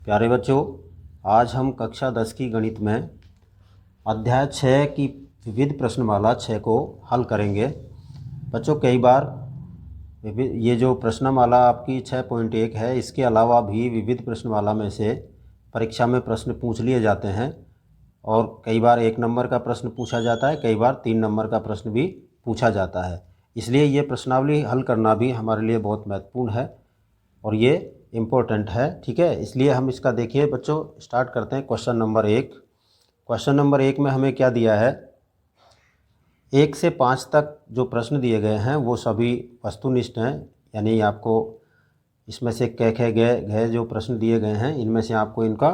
प्यारे बच्चों, आज हम कक्षा 10 की गणित में अध्याय 6 की विविध प्रश्नमाला 6 को हल करेंगे। बच्चों, कई बार ये जो प्रश्नमाला आपकी 6.1 है, इसके अलावा भी विविध प्रश्नमाला में से परीक्षा में प्रश्न पूछ लिए जाते हैं और कई बार 1 नंबर का प्रश्न पूछा जाता है, कई बार 3 नंबर का प्रश्न भी पूछा जाता है। इसलिए ये प्रश्नावली हल करना भी हमारे लिए बहुत महत्वपूर्ण है और ये इम्पोर्टेंट है। ठीक है, इसलिए हम इसका देखिए बच्चों, स्टार्ट करते हैं। Question number 1। क्वेश्चन नंबर 1 में हमें क्या दिया है? 1 से 5 तक जो प्रश्न दिए गए हैं वो सभी वस्तुनिष्ठ हैं, यानी आपको इसमें से क ख ग जो प्रश्न दिए गए हैं इनमें से आपको इनका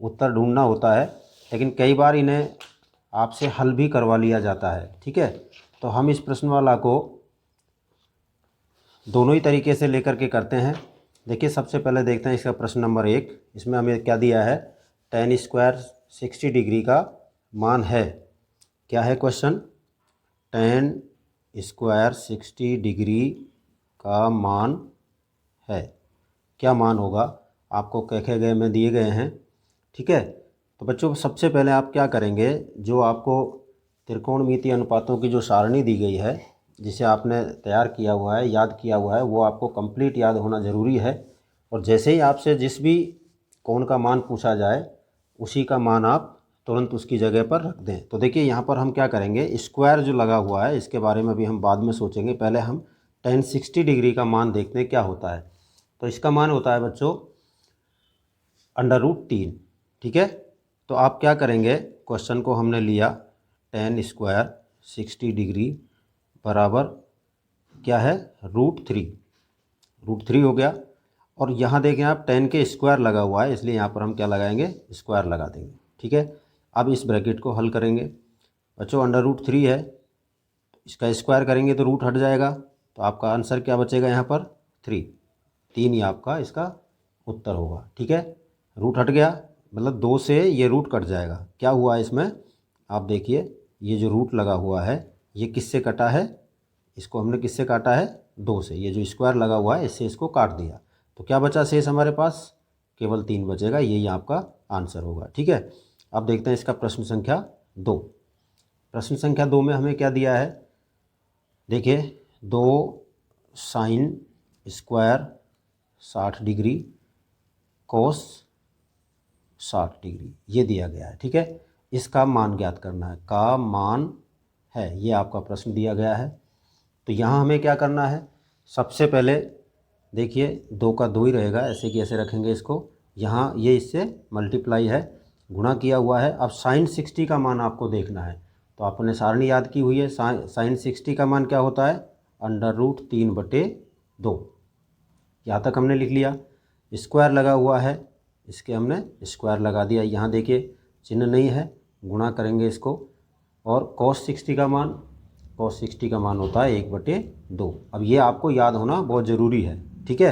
उत्तर ढूंढना होता है, लेकिन कई बार इन्हें आपसे हल भी करवा लिया जाता है। ठीक है, तो हम इस प्रश्नमाला को दोनों ही तरीके से लेकर के करते हैं। देखिए, सबसे पहले देखते हैं इसका प्रश्न नंबर 1। इसमें हमें क्या दिया है? tan स्क्वायर 60 डिग्री का मान है। क्या है क्वेश्चन? tan स्क्वायर 60 डिग्री का मान है। क्या मान होगा? आपको कहे गए में दिए गए हैं। ठीक है, तो बच्चों सबसे पहले आप क्या करेंगे, जो आपको त्रिकोणमितीय अनुपातों की जो सारणी दी गई है, जिसे आपने तैयार किया हुआ है, याद किया हुआ है, वो आपको कंप्लीट याद होना ज़रूरी है। और जैसे ही आपसे जिस भी कोण का मान पूछा जाए उसी का मान आप तुरंत उसकी जगह पर रख दें। तो देखिए, यहाँ पर हम क्या करेंगे, स्क्वायर जो लगा हुआ है इसके बारे में भी हम बाद में सोचेंगे, पहले हम tan 60 डिग्री का मान देखते हैं क्या होता है। तो इसका मान होता है बच्चों √3। ठीक है, तो आप क्या करेंगे, क्वेश्चन को हमने लिया tan स्क्वायर 60 डिग्री बराबर क्या है, √3 हो गया। और यहाँ देखें आप, tan के स्क्वायर लगा हुआ है, इसलिए यहाँ पर हम क्या लगाएंगे, स्क्वायर लगा देंगे। ठीक है, अब इस ब्रैकेट को हल करेंगे बच्चों। √3 है, इसका स्क्वायर करेंगे तो रूट हट जाएगा, तो आपका आंसर क्या बचेगा यहाँ पर? 3 ही आपका इसका उत्तर होगा। ठीक है, रूट हट गया मतलब 2 से ये रूट कट जाएगा। क्या हुआ इसमें, आप देखिए, ये जो रूट लगा हुआ है ये किससे कटा है? इसको हमने किससे काटा है? 2 से। ये जो स्क्वायर लगा हुआ है इससे इसको काट दिया, तो क्या बचा शेष हमारे पास? केवल 3 बचेगा। यही आपका आंसर होगा। ठीक है, अब देखते हैं इसका प्रश्न संख्या 2। प्रश्न संख्या 2 में हमें क्या दिया है? देखिए, 2 sin स्क्वायर 60 डिग्री कोस 60 डिग्री ये दिया गया है। ठीक है, इसका मान ज्ञात करना है। का मान है, ये आपका प्रश्न दिया गया है। तो यहाँ हमें क्या करना है? सबसे पहले देखिए, 2 का 2 ही रहेगा, ऐसे कि ऐसे रखेंगे इसको। यहाँ ये इससे मल्टीप्लाई है, गुणा किया हुआ है। अब sin 60 का मान आपको देखना है, तो आपने सारणी याद की हुई है। sin 60 का मान क्या होता है? √3/2। यहाँ तक हमने लिख लिया। स्क्वायर लगा हुआ है, इसके हमने स्क्वायर लगा दिया। यहाँ देखिए चिन्ह नहीं है, गुणा करेंगे इसको। और cos 60 का मान होता है 1/2। अब ये आपको याद होना बहुत ज़रूरी है। ठीक है,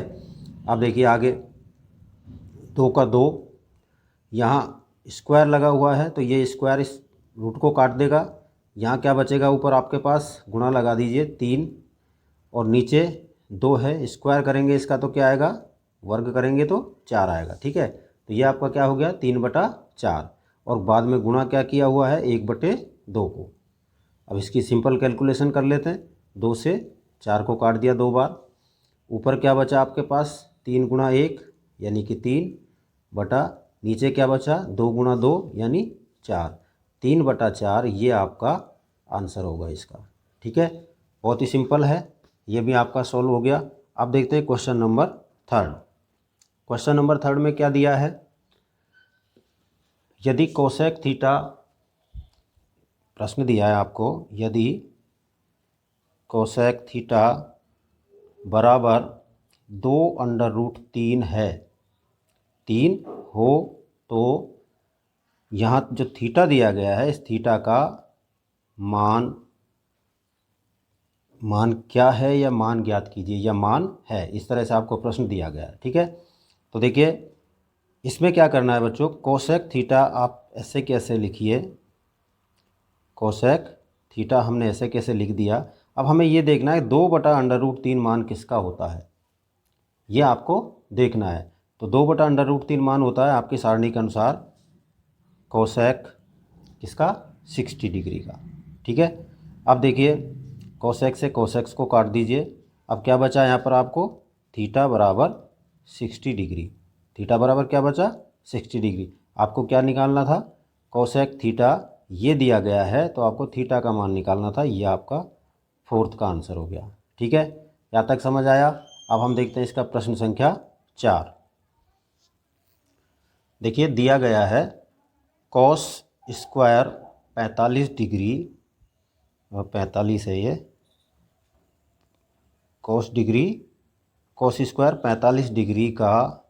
अब देखिए आगे, 2 का 2, यहाँ स्क्वायर लगा हुआ है तो ये स्क्वायर इस रूट को काट देगा। यहाँ क्या बचेगा, ऊपर आपके पास गुणा लगा दीजिए 3, और नीचे 2 है, स्क्वायर करेंगे इसका तो क्या आएगा, वर्ग करेंगे तो 4 आएगा। ठीक है, तो ये आपका क्या हो गया, 3/4। और बाद में गुणा क्या किया हुआ है, 1/2 को। अब इसकी सिंपल कैलकुलेशन कर लेते हैं। 2 से 4 को काट दिया 2 बार, ऊपर क्या बचा आपके पास, 3 × 1 यानी कि 3 बटा, नीचे क्या बचा, 2 × 2 यानी 4। 3/4 ये आपका आंसर होगा इसका। ठीक है, बहुत ही सिंपल है, ये भी आपका सॉल्व हो गया। अब देखते हैं क्वेश्चन नंबर 3। क्वेश्चन नंबर 3 में क्या दिया है? यदि कोसेक थीटा, प्रश्न दिया है आपको, यदि कोसेक थीटा बराबर 2√3 है, 3 हो, तो यहाँ जो थीटा दिया गया है इस थीटा का मान क्या है, या मान ज्ञात कीजिए, या मान है। इस तरह से आपको प्रश्न दिया गया है। ठीक है, तो देखिए इसमें क्या करना है बच्चों, कोसेक थीटा आप ऐसे कैसे लिखिए, कोसेक थीटा हमने ऐसे कैसे लिख दिया। अब हमें ये देखना है 2/√3 मान किसका होता है, ये आपको देखना है। तो 2/√3 मान होता है आपकी सारणी के अनुसार कोसेक किसका 60 डिग्री का। ठीक है, अब देखिए कोसेक से कोसेक्स को काट दीजिए। अब क्या बचा यहाँ पर आपको थीटा बराबर 60 डिग्री। थीटा बराबर क्या बचा 60 डिग्री। आपको क्या निकालना था कोसेक थीटा, ये दिया गया है तो आपको थीटा का मान निकालना था। ये आपका फोर्थ का आंसर हो गया। ठीक है, यहाँ तक समझ आया। अब हम देखते हैं इसका प्रश्न संख्या 4। देखिए दिया गया है कॉस स्क्वायर 45 डिग्री, और 45 है ये कॉस स्क्वायर 45 डिग्री का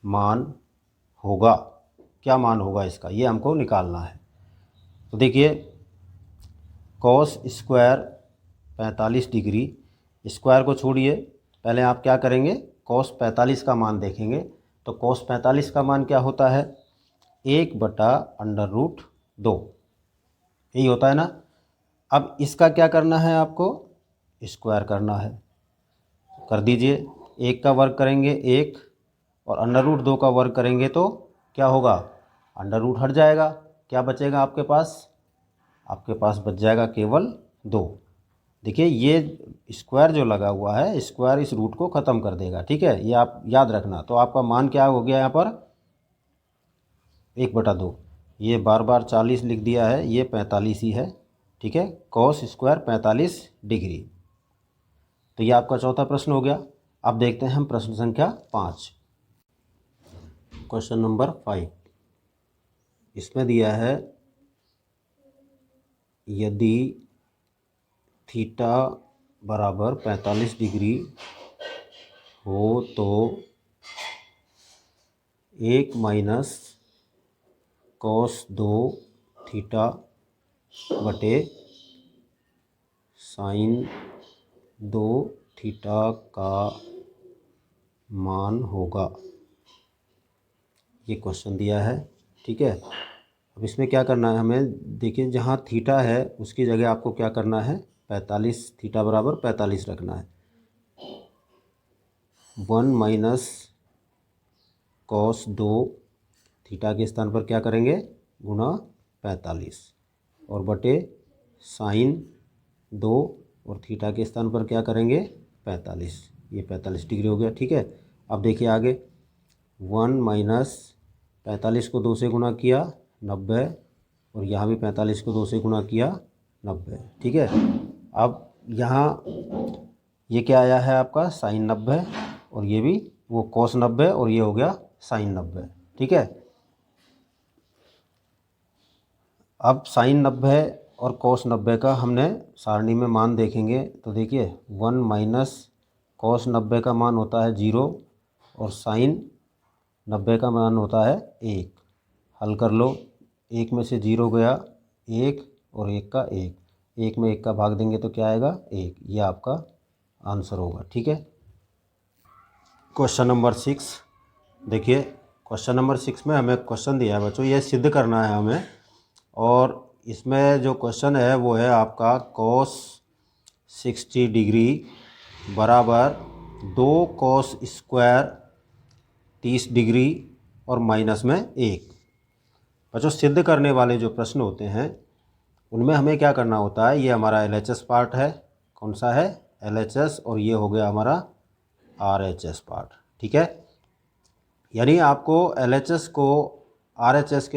मान होगा। क्या मान होगा इसका, ये हमको निकालना है। तो देखिए कॉस स्क्वायर 45 डिग्री, स्क्वायर को छोड़िए, पहले आप क्या करेंगे कॉस 45 का मान देखेंगे। तो कॉस 45 का मान क्या होता है 1/√2, यही होता है ना। अब इसका क्या करना है आपको स्क्वायर करना है, कर दीजिए। 1 का वर्ग करेंगे 1, और √2 का वर्ग करेंगे तो क्या होगा अंडर रूट हट जाएगा। क्या बचेगा आपके पास बच जाएगा केवल 2। देखिए ये स्क्वायर जो लगा हुआ है, स्क्वायर इस रूट को ख़त्म कर देगा। ठीक है, ये आप याद रखना। तो आपका मान क्या हो गया यहाँ पर 1/2। ये बार बार 40 लिख दिया है, ये 45 ही है। ठीक है, कॉस स्क्वायर 45 डिग्री। तो ये आपका चौथा प्रश्न हो गया। अब देखते हैं हम प्रश्न संख्या 5। क्वेश्चन नंबर 5 इसमें दिया है यदि थीटा बराबर 45 डिग्री हो तो 1 माइनस कॉस 2 थीटा बटे साइन 2 थीटा का मान होगा। ये क्वेश्चन दिया है। ठीक है, अब इसमें क्या करना है हमें, देखिए जहाँ थीटा है उसकी जगह आपको क्या करना है 45, थीटा बराबर 45 रखना है। 1 माइनस कॉस 2 थीटा के स्थान पर क्या करेंगे गुणा 45, और बटे साइन 2 और थीटा के स्थान पर क्या करेंगे 45। ये 45 डिग्री हो गया। ठीक है, अब देखिए आगे 1 माइनस 45 को 2 से गुणा किया 90, और यहाँ भी 45 को 2 से गुणा किया 90। ठीक है, अब यहाँ ये क्या आया है आपका साइन 90, और ये भी वो कॉस 90, और ये हो गया साइन 90। ठीक है, अब साइन 90 और कॉस 90 का हमने सारणी में मान देखेंगे। तो देखिए 1 माइनस कॉस 90 का मान होता है 0, और साइन 90 का मान होता है 1। हल कर लो, 1 में से 0 गया 1, और 1 का 1, 1 में 1 का भाग देंगे तो क्या आएगा 1। ये आपका आंसर होगा। ठीक है, क्वेश्चन नंबर 6 देखिए। क्वेश्चन नंबर 6 में हमें क्वेश्चन दिया है बच्चों, ये सिद्ध करना है हमें। और इसमें जो क्वेश्चन है वो है आपका कॉस 60 डिग्री बराबर 2 कॉस स्क्वायर 30 डिग्री और माइनस में 1। बच्चों सिद्ध करने वाले जो प्रश्न होते हैं उनमें हमें क्या करना होता है, ये हमारा LHS पार्ट है। कौन सा है LHS, और ये हो गया हमारा RHS पार्ट। ठीक है, यानी आपको LHS को RHS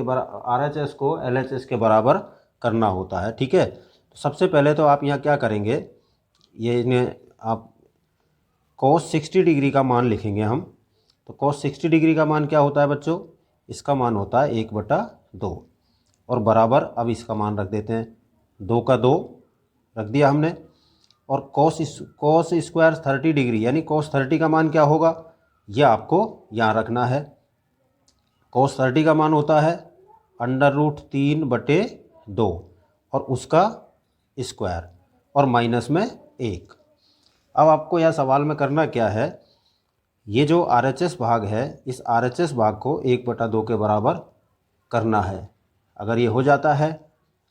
को LHS के बराबर करना होता है। ठीक है, तो सबसे पहले तो आप यहाँ क्या करेंगे, ये इन्हें आप cos 60 डिग्री का मान लिखेंगे हम। तो cos 60 डिग्री का मान क्या होता है बच्चों, इसका मान होता है 1/2, और बराबर अब इसका मान रख देते हैं 2 का 2 रख दिया हमने। और cos स्क्वायर 30 डिग्री यानी cos 30 का मान क्या होगा, यह आपको यहाँ रखना है। cos 30 का मान होता है √3/2 और उसका स्क्वायर, और माइनस में 1। अब आपको यह सवाल में करना क्या है, ये जो RHS भाग है इस RHS भाग को 1/2 के बराबर करना है। अगर ये हो जाता है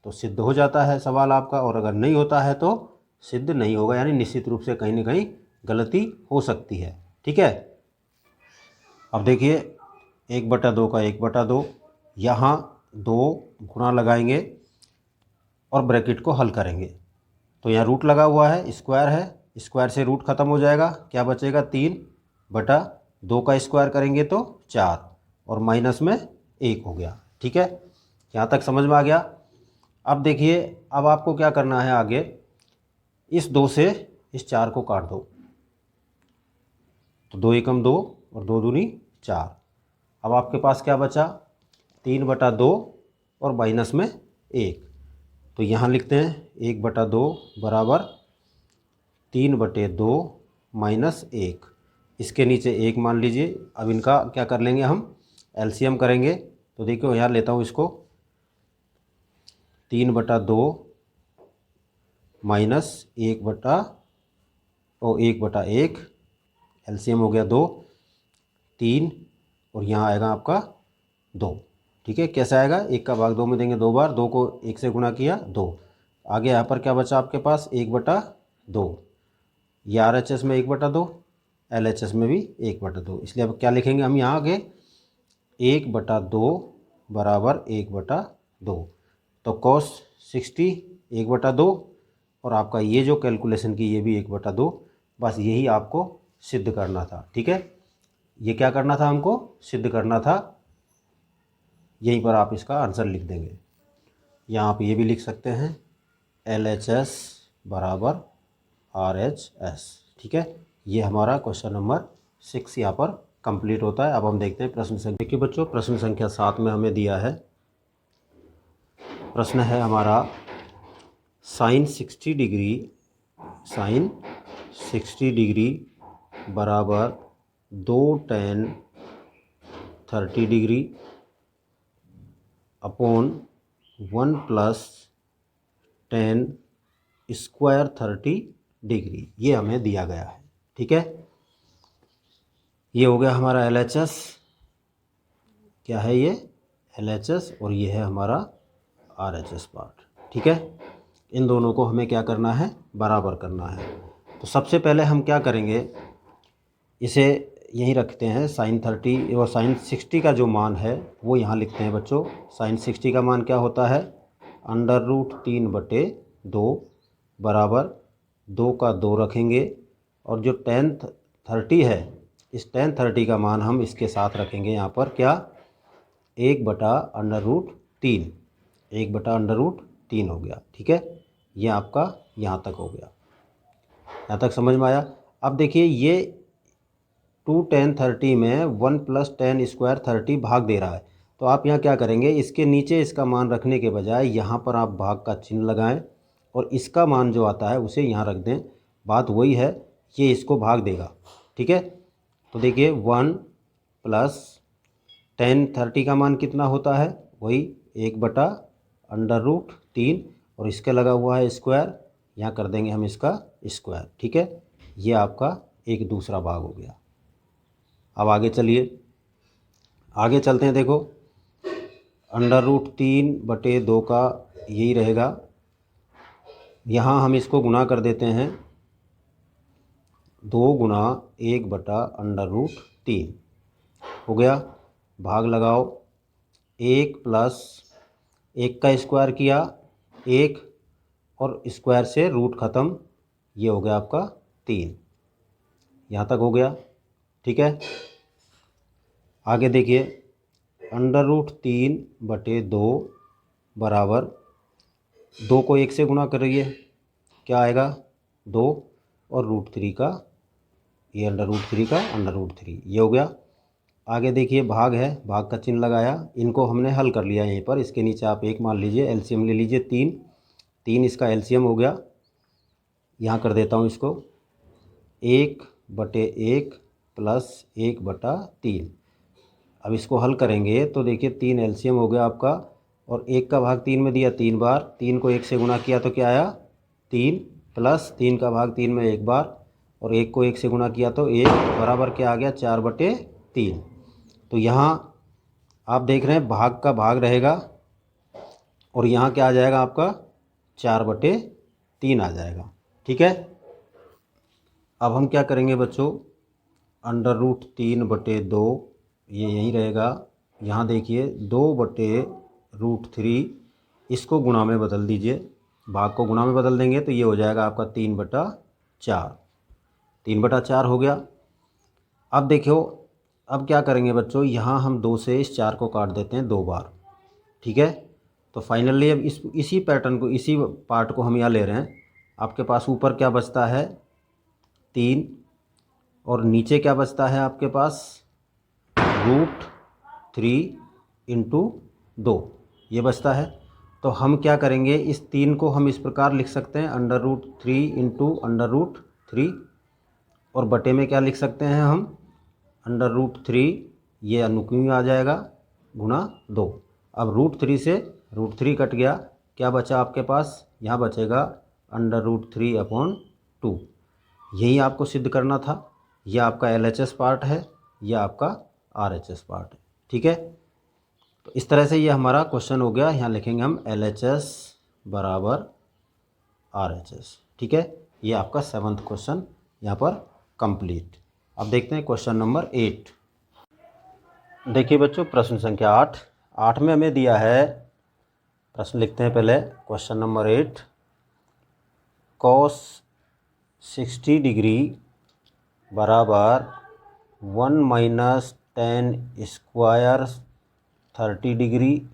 तो सिद्ध हो जाता है सवाल आपका, और अगर नहीं होता है तो सिद्ध नहीं होगा, यानी निश्चित रूप से कहीं ना कहीं गलती हो सकती है। ठीक है, अब देखिए 1/2 का 1/2, यहाँ 2 गुणा लगाएंगे और ब्रैकेट को हल करेंगे। तो यहाँ रूट लगा हुआ है, स्क्वायर है, स्क्वायर से रूट खत्म हो जाएगा, क्या बचेगा 3/2 का स्क्वायर करेंगे तो 4 और माइनस में 1 हो गया। ठीक है, यहाँ तक समझ में आ गया। अब देखिए, अब आपको क्या करना है आगे, इस 2 से इस 4 को काट दो, तो 2 एकम 2 और 2 दूनी 4। अब आपके पास क्या बचा, 3/2 और माइनस में 1। तो यहाँ लिखते हैं 1/2 बराबर 3/2 माइनस 1। इसके नीचे 1 मान लीजिए। अब इनका क्या कर लेंगे, हम एलसीएम करेंगे। तो देखो यहाँ लेता हूँ इसको, 3/2 माइनस 1/1, एलसीएम हो गया 2, 3 और यहाँ आएगा आपका 2। ठीक है, कैसे आएगा, 1 का भाग 2 में देंगे 2 बार, 2 को 1 से गुणा किया 2। आगे यहाँ पर क्या बचा आपके पास, 1/2। ये RHS में 1/2, LHS में भी 1/2। इसलिए अब क्या लिखेंगे हम यहाँ आगे, 1/2 बराबर 1/2। तो cos 60 1/2 और आपका ये जो कैलकुलेशन की ये भी 1/2। बस यही आपको सिद्ध करना था। ठीक है, ये क्या करना था, हमको सिद्ध करना था। यहीं पर आप इसका आंसर लिख देंगे। यहाँ आप ये भी लिख सकते हैं, LHS बराबर RHS। ठीक है, ये हमारा क्वेश्चन नंबर 6 यहाँ पर कंप्लीट होता है। अब हम देखते हैं प्रश्न संख्या। देखिए बच्चों, प्रश्न संख्या 7 में हमें दिया है, प्रश्न है हमारा sin 60 डिग्री बराबर 2 tan 30 degree upon 1 plus tan square 30 degree, ये हमें दिया गया है। ठीक है, ये हो गया हमारा LHS। क्या है ये, LHS, और ये है हमारा RHS पार्ट। ठीक है, इन दोनों को हमें क्या करना है, बराबर करना है। तो सबसे पहले हम क्या करेंगे, इसे यहीं रखते हैं। sin 30 और sin 60 का जो मान है वो यहाँ लिखते हैं बच्चों। sin 60 का मान क्या होता है, √3/2 बराबर 2 का 2 रखेंगे, और जो tan 30 है, इस tan 30 का मान हम इसके साथ रखेंगे यहाँ पर, क्या, 1/√3, 1/√3 हो गया। ठीक है, ये आपका यहाँ तक हो गया। यहाँ तक समझ में आया। अब देखिए, ये 2 tan 30 में 1 प्लस tan स्क्वायर 30 भाग दे रहा है। तो आप यहाँ क्या करेंगे, इसके नीचे इसका मान रखने के बजाय यहाँ पर आप भाग का चिन्ह लगाएं और इसका मान जो आता है उसे यहाँ रख दें। बात वही है, ये इसको भाग देगा। ठीक है, तो देखिए 1 प्लस tan 30 का मान कितना होता है, वही 1/√3, और इसके लगा हुआ है स्क्वायर, यहाँ कर देंगे हम इसका स्क्वायर। ठीक है, ये आपका एक दूसरा भाग हो गया। अब आगे चलिए, आगे चलते हैं। देखो, √3/2 का यही रहेगा, यहाँ हम इसको गुणा कर देते हैं, 2 गुणा 1/√3 हो गया। भाग लगाओ, 1 प्लस 1 का स्क्वायर किया 1, और स्क्वायर से रूट ख़त्म, ये हो गया आपका 3। यहाँ तक हो गया। ठीक है, आगे देखिए, √3/2 बराबर 2 को 1 से गुणा करिए, क्या आएगा 2, और √3 का ये √3 का √3, ये हो गया। आगे देखिए, भाग है, भाग का चिन्ह लगाया, इनको हमने हल कर लिया यहीं पर। इसके नीचे आप 1 मान लीजिए, एलसीएम ले लीजिए 3 इसका एलसीएम हो गया। यहाँ कर देता हूँ इसको, 1/1 प्लस 1/3। अब इसको हल करेंगे तो देखिए 3 एलसीएम हो गया आपका, और 1 का भाग 3 में दिया 3 बार, 3 को 1 से गुणा किया तो क्या आया 3, प्लस 3 का भाग 3 में 1 बार, और 1 को 1 से गुणा किया तो 1 बराबर क्या आ गया 4/3। तो यहाँ आप देख रहे हैं भाग का भाग रहेगा, और यहाँ क्या आ जाएगा आपका 4/3 आ जाएगा। ठीक है, अब हम क्या करेंगे बच्चों, √3/2 ये यही रहेगा। यहाँ देखिए 2/√3, इसको गुणा में बदल दीजिए, भाग को गुणा में बदल देंगे तो ये हो जाएगा आपका 3/4। 3/4 हो गया। अब देखो, अब क्या करेंगे बच्चों, यहाँ हम 2 से इस 4 को काट देते हैं 2 बार, ठीक है। तो फाइनली अब इसी पैटर्न को, इसी पार्ट को हम यहाँ ले रहे हैं। आपके पास ऊपर क्या बचता है 3, और नीचे क्या बचता है आपके पास √3 इंटू 2, ये बचता है। तो हम क्या करेंगे, इस 3 को हम इस प्रकार लिख सकते हैं √3 इंटू √3, और बटे में क्या लिख सकते हैं हम √3, ये अनुक्रिय आ जाएगा, गुणा 2। अब √3 से √3 कट गया, क्या बचा आपके पास, यहाँ बचेगा √3/2। यही आपको सिद्ध करना था। यह आपका LHS पार्ट है, यह आपका RHS पार्ट है, ठीक है। तो इस तरह से ये हमारा क्वेश्चन हो गया। यहाँ लिखेंगे हम LHS बराबर RHS, ठीक है। ये आपका 7वां क्वेश्चन यहाँ पर कंप्लीट। अब देखते हैं क्वेश्चन नंबर 8। देखिए बच्चों, प्रश्न संख्या 8 में हमें दिया है, प्रश्न लिखते हैं पहले। क्वेश्चन नंबर 8, cos 60 डिग्री बराबर 1 minus tan square 30 degree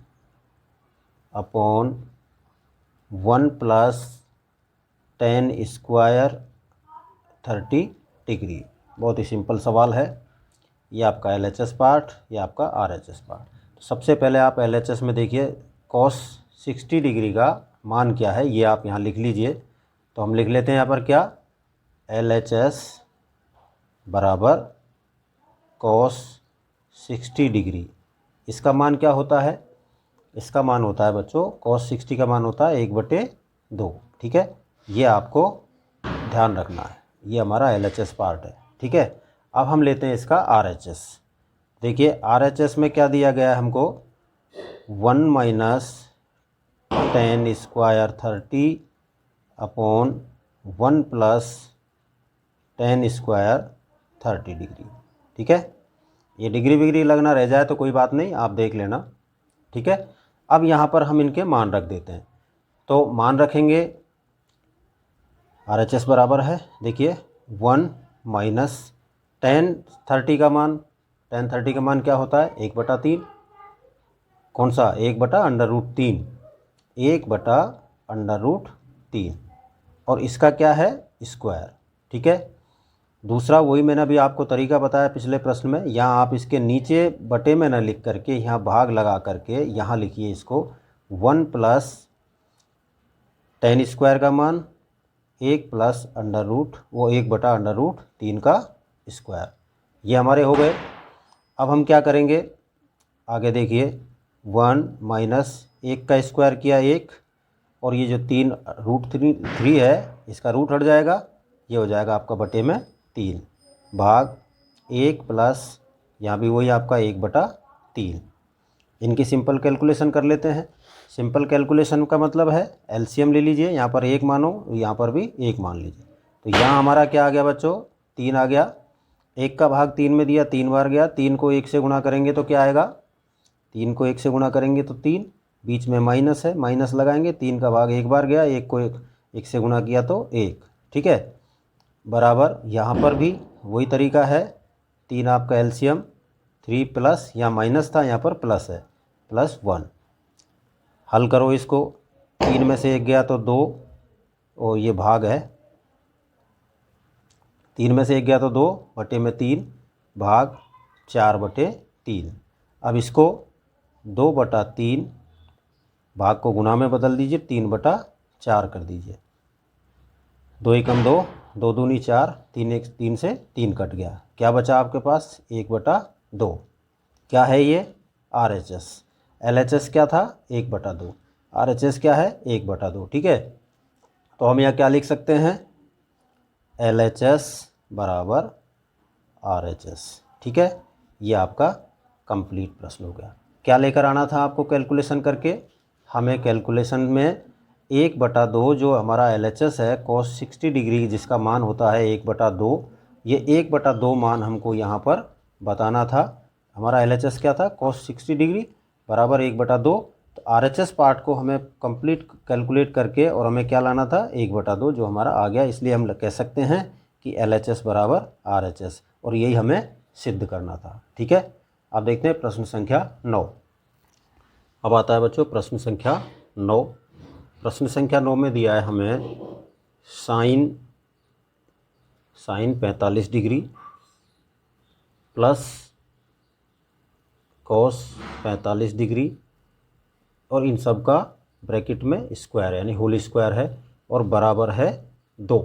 upon 1 plus tan square 30 degree. बहुत ही सिंपल सवाल है। ये आपका LHS पार्ट, ये आपका RHS पार्ट। तो सबसे पहले आप LHS में देखिए cos 60 डिग्री का मान क्या है, ये आप यहाँ लिख लीजिए। तो हम लिख लेते हैं यहाँ पर क्या, LHS बराबर cos 60 डिग्री। इसका मान क्या होता है, इसका मान होता है बच्चों, cos 60 का मान होता है 1/2, ठीक है। ये आपको ध्यान रखना है, ये हमारा LHS पार्ट है, ठीक है। अब हम लेते हैं इसका RHS। देखिए RHS में क्या दिया गया है हमको, 1 minus tan square 30 upon 1 plus tan square 30 degree, ठीक है। ये डिग्री विग्री लगना रह जाए तो कोई बात नहीं, आप देख लेना, ठीक है। अब यहाँ पर हम इनके मान रख देते हैं। तो मान रखेंगे, RHS बराबर है, देखिए 1 माइनस tan 30 का मान, tan 30 का मान क्या होता है 1/3, कौन सा 1/√3, 1/√3, और इसका क्या है स्क्वायर, ठीक है। दूसरा वही मैंने अभी आपको तरीका बताया पिछले प्रश्न में, यहाँ आप इसके नीचे बटे में न लिख करके यहाँ भाग लगा करके यहाँ लिखिए इसको 1 प्लस tan स्क्वायर का मान 1 प्लस वो 1/√3 का स्क्वायर। ये हमारे हो गए। अब हम क्या करेंगे आगे, देखिए 1 माइनस 1 का स्क्वायर किया 1, और ये जो 3√3 है इसका रूट हट जाएगा, ये हो जाएगा आपका बटे में 3 भाग 1 प्लस यहाँ भी वही आपका 1/3। इनकी सिंपल कैलकुलेशन कर लेते हैं। सिंपल कैलकुलेशन का मतलब है LCM ले लीजिए, यहाँ पर 1 मानो, यहाँ पर भी 1 मान लीजिए। तो यहाँ हमारा क्या आ गया बच्चों, 3 आ गया। 1 का भाग 3 में दिया, 3 बार गया। 3 को 1 से गुणा करेंगे तो क्या आएगा, 3 को 1 से गुणा करेंगे तो 3, बीच में माइनस है, माइनस लगाएंगे। 3 का भाग 1 बार गया, 1 को 1 से गुणा किया तो 1, ठीक है। बराबर यहाँ पर भी वही तरीका है, 3 आपका LCM, 3 प्लस, यहाँ माइनस था यहाँ पर प्लस है, +1। हल करो इसको, 3 में से 1 गया तो 2, और ये भाग है, 3 में से 1 गया तो 2 बटे में 3 भाग 4/3। अब इसको 2/3 भाग को गुणा में बदल दीजिए, 3/4 कर दीजिए। 2 एकम 2, 2 दूनी 4, 3 से 3 कट गया, क्या बचा आपके पास 1/2। क्या है ये RHS। LHS क्या था 1/2, RHS क्या है 1/2, ठीक है। तो हम यहाँ क्या लिख सकते हैं, LHS बराबर RHS, ठीक है। ये आपका कंप्लीट प्रश्न हो गया। क्या लेकर आना था आपको कैलकुलेशन करके, हमें कैलकुलेशन में 1/2 जो हमारा LHS है cos 60 डिग्री जिसका मान होता है 1/2, ये 1/2 मान हमको यहाँ पर बताना था। हमारा LHS क्या था, cos 60 डिग्री बराबर 1/2। तो RHS पार्ट को हमें कंप्लीट कैलकुलेट करके और हमें क्या लाना था, 1/2 जो हमारा आ गया। इसलिए हम कह सकते हैं कि LHS बराबर RHS, और यही हमें सिद्ध करना था। ठीक है, अब देखते हैं प्रश्न संख्या 9। अब आता है बच्चों प्रश्न संख्या 9। प्रश्न संख्या 9 में दिया है हमें sine 45 degree plus cos 45 degree, और इन सब का ब्रैकेट में स्क्वायर यानी होल स्क्वायर है, और बराबर है 2।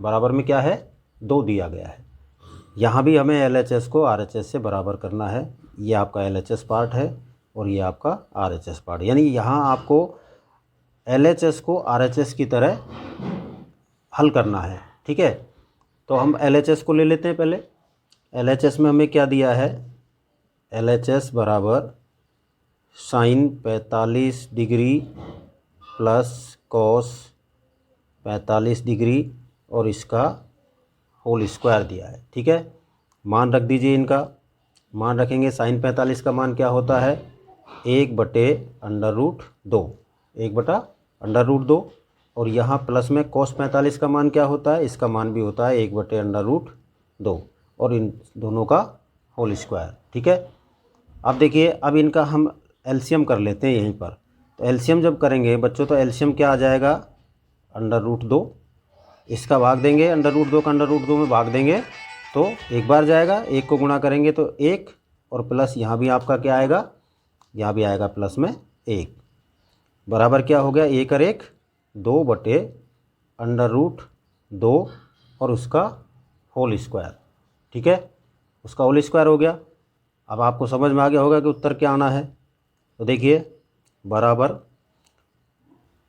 बराबर में क्या है, 2 दिया गया है। यहाँ भी हमें LHS को RHS से बराबर करना है। ये आपका LHS पार्ट है और ये आपका RHS पार्ट, यानी यहाँ आपको LHS को RHS की तरह हल करना है। ठीक है, तो हम LHS को ले लेते हैं पहले। LHS में हमें क्या दिया है, LHS बराबर sine 45 degree plus cos 45 degree और इसका होल स्क्वायर दिया है। ठीक है, मान रख दीजिए इनका। मान रखेंगे साइन 45 का मान क्या होता है, 1/√2, 1/√2। और यहाँ प्लस में कॉस 45 का मान क्या होता है, इसका मान भी होता है 1/√2, और इन दोनों का होल स्क्वायर। ठीक है, अब देखिए, अब इनका हम एलसीएम कर लेते हैं यहीं पर। तो एलसीएम जब करेंगे बच्चों, तो एलसीएम क्या आ जाएगा, √2। इसका भाग देंगे, √2 का √2 में भाग देंगे तो एक बार जाएगा, एक को गुणा करेंगे तो 1, और प्लस यहाँ भी आपका क्या आएगा, यहाँ भी आएगा प्लस में 1। बराबर क्या हो गया, 1 और 1 2/√2 और उसका होल स्क्वायर। ठीक है, उसका होल स्क्वायर हो गया। अब आपको समझ में आ गया होगा कि उत्तर क्या आना है। तो देखिए बराबर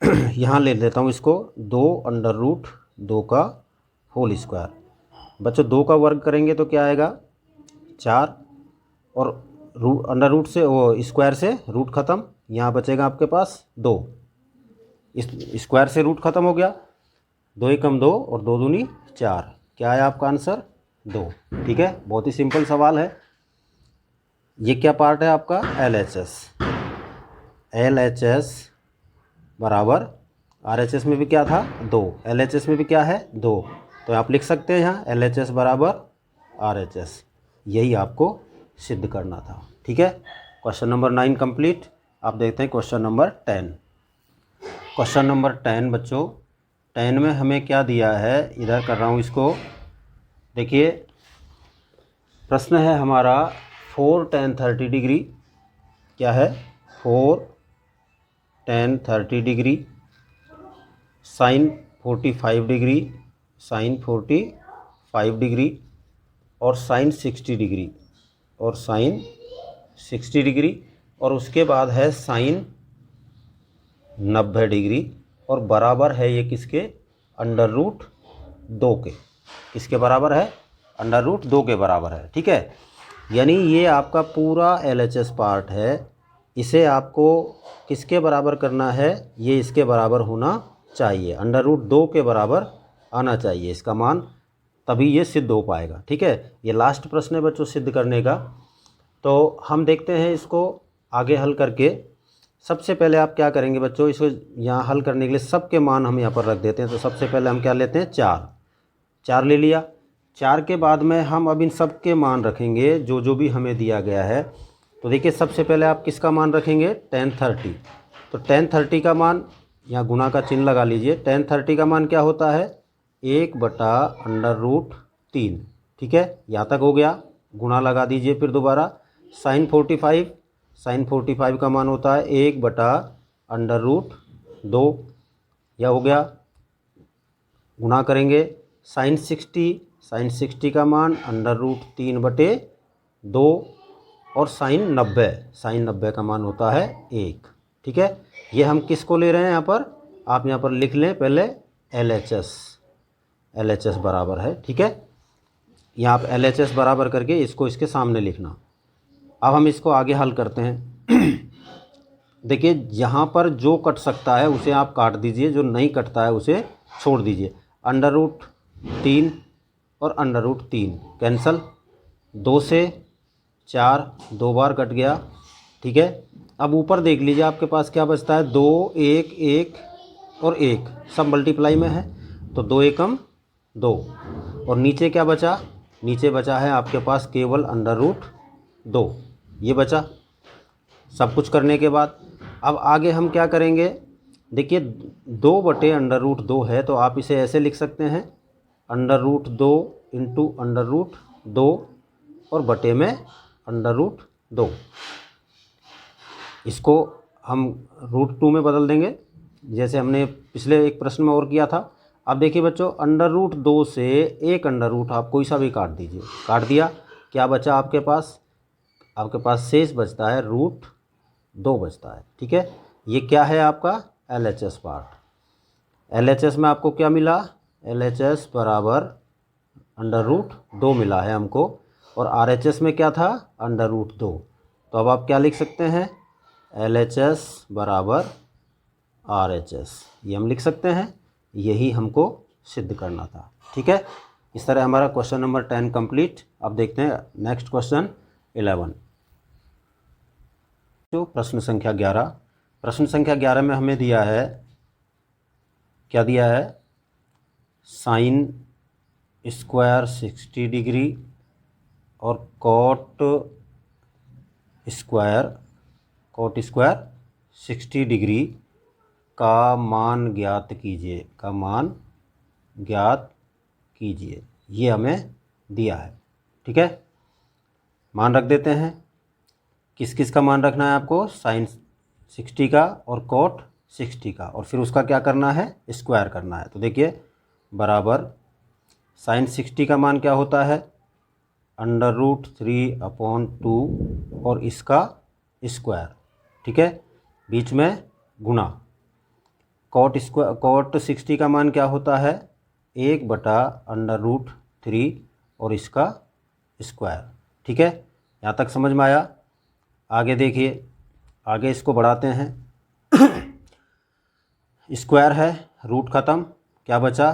यहाँ ले लेता हूँ इसको, 2/√2 का होल स्क्वायर। बच्चों 2 का वर्ग करेंगे तो क्या आएगा, 4, और अंडर रूट से वो स्क्वायर से रूट ख़त्म, यहाँ बचेगा आपके पास 2। इस स्क्वायर से रूट ख़त्म हो गया, 2 एकम 2 और 2 दूनी 4। क्या है आपका आंसर, 2। ठीक है, बहुत ही सिंपल सवाल है। ये क्या पार्ट है आपका, LHS बराबर RHS में भी क्या था, 2, LHS में भी क्या है, 2। तो आप लिख सकते हैं यहाँ LHS बराबर RHS, यही आपको सिद्ध करना था। ठीक है, क्वेश्चन नंबर 9 कंप्लीट। आप देखते हैं क्वेश्चन नंबर 10। क्वेश्चन नंबर 10 बच्चों, 10 में हमें क्या दिया है, इधर कर रहा हूँ इसको। देखिए प्रश्न है हमारा 4 tan 30 डिग्री, क्या है, 4 tan 30 degree sine 45 degree, sine 45 degree और साइन 60 डिग्री, और साइन 60 डिग्री, और उसके बाद है साइन 90 डिग्री, और बराबर है ये किसके, √2 के। किसके बराबर है, √2 के बराबर है। ठीक है, यानी ये आपका पूरा LHS पार्ट है। इसे आपको किसके बराबर करना है, ये इसके बराबर होना चाहिए, √2 के बराबर आना चाहिए इसका मान, तभी ये सिद्ध हो पाएगा। ठीक है, ये लास्ट प्रश्न है बच्चों सिद्ध करने का। तो हम देखते हैं इसको आगे हल करके। सबसे पहले आप क्या करेंगे बच्चों, इसको यहाँ हल करने के लिए सबके मान हम यहाँ पर रख देते हैं। तो सबसे पहले हम क्या लेते हैं, 4 ले लिया। 4 के बाद में हम अब इन सब के मान रखेंगे जो जो भी हमें दिया गया है। तो देखिए सबसे पहले आप किसका मान रखेंगे, tan 30। तो tan 30 का मान, यहाँ गुणा का चिन्ह लगा लीजिए। tan 30 का मान क्या होता है, 1/√3। ठीक है, यहाँ तक हो गया, गुणा लगा दीजिए फिर दोबारा। साइन 45 का मान होता है 1/√2, यह हो गया। गुणा करेंगे साइन 60 का मान √3/2, और साइन 90 का मान होता है 1। ठीक है, ये हम किसको ले रहे हैं यहाँ पर, आप यहाँ पर लिख लें पहले LHS बराबर है। ठीक है, यहाँ आप LHS बराबर करके इसको इसके सामने लिखना। अब हम इसको आगे हल करते हैं। देखिए यहाँ पर जो कट सकता है उसे आप काट दीजिए, जो नहीं कटता है उसे छोड़ दीजिए। √3 और √3 कैंसल, 2 से 4 2 बार कट गया, ठीक है। अब ऊपर देख लीजिए आपके पास क्या बचता है, 2 1 1 और 1 सब मल्टीप्लाई में है, तो 2 एकम 2। और नीचे क्या बचा, नीचे बचा है आपके पास केवल √2, ये बचा सब कुछ करने के बाद। अब आगे हम क्या करेंगे, देखिए 2/√2 है, तो आप इसे ऐसे लिख सकते हैं √2 इंटू √2 और बटे में √2। इसको हम √2 में बदल देंगे, जैसे हमने पिछले एक प्रश्न में और किया था। अब देखिए बच्चों, √2 से एक √ आप कोई सा भी काट दीजिए, काट दिया, क्या बचा आपके पास, आपके पास शेष बचता है √2 बचता है, ठीक है। ये क्या है आपका LHS पार्ट। LHS में आपको क्या मिला, LHS बराबर √2 मिला है हमको, और RHS में क्या था √2। तो अब आप क्या लिख सकते हैं, LHS बराबर RHS, ये हम लिख सकते हैं, यही हमको सिद्ध करना था, ठीक है। इस तरह हमारा क्वेश्चन नंबर 10 कंप्लीट। अब देखते हैं नेक्स्ट क्वेश्चन 11, जो प्रश्न संख्या 11। प्रश्न संख्या 11 में हमें दिया है, क्या दिया है, साइन स्क्वायर 60 डिग्री और कॉट स्क्वायर 60 डिग्री का मान ज्ञात कीजिए, का मान ज्ञात कीजिए, ये हमें दिया है, ठीक है। मान रख देते हैं, किस किस का मान रखना है आपको, साइन 60 का और कॉट 60 का, और फिर उसका क्या करना है, स्क्वायर करना है। तो देखिए बराबर साइन 60 का मान क्या होता है, √3/2 और इसका स्क्वायर, ठीक है, बीच में गुना। कॉट 60 का मान क्या होता है, 1/√3 और इसका स्क्वायर, ठीक है। यहाँ तक समझ में आया। आगे देखिए, आगे इसको बढ़ाते हैं। स्क्वायर है, रूट ख़त्म, क्या बचा,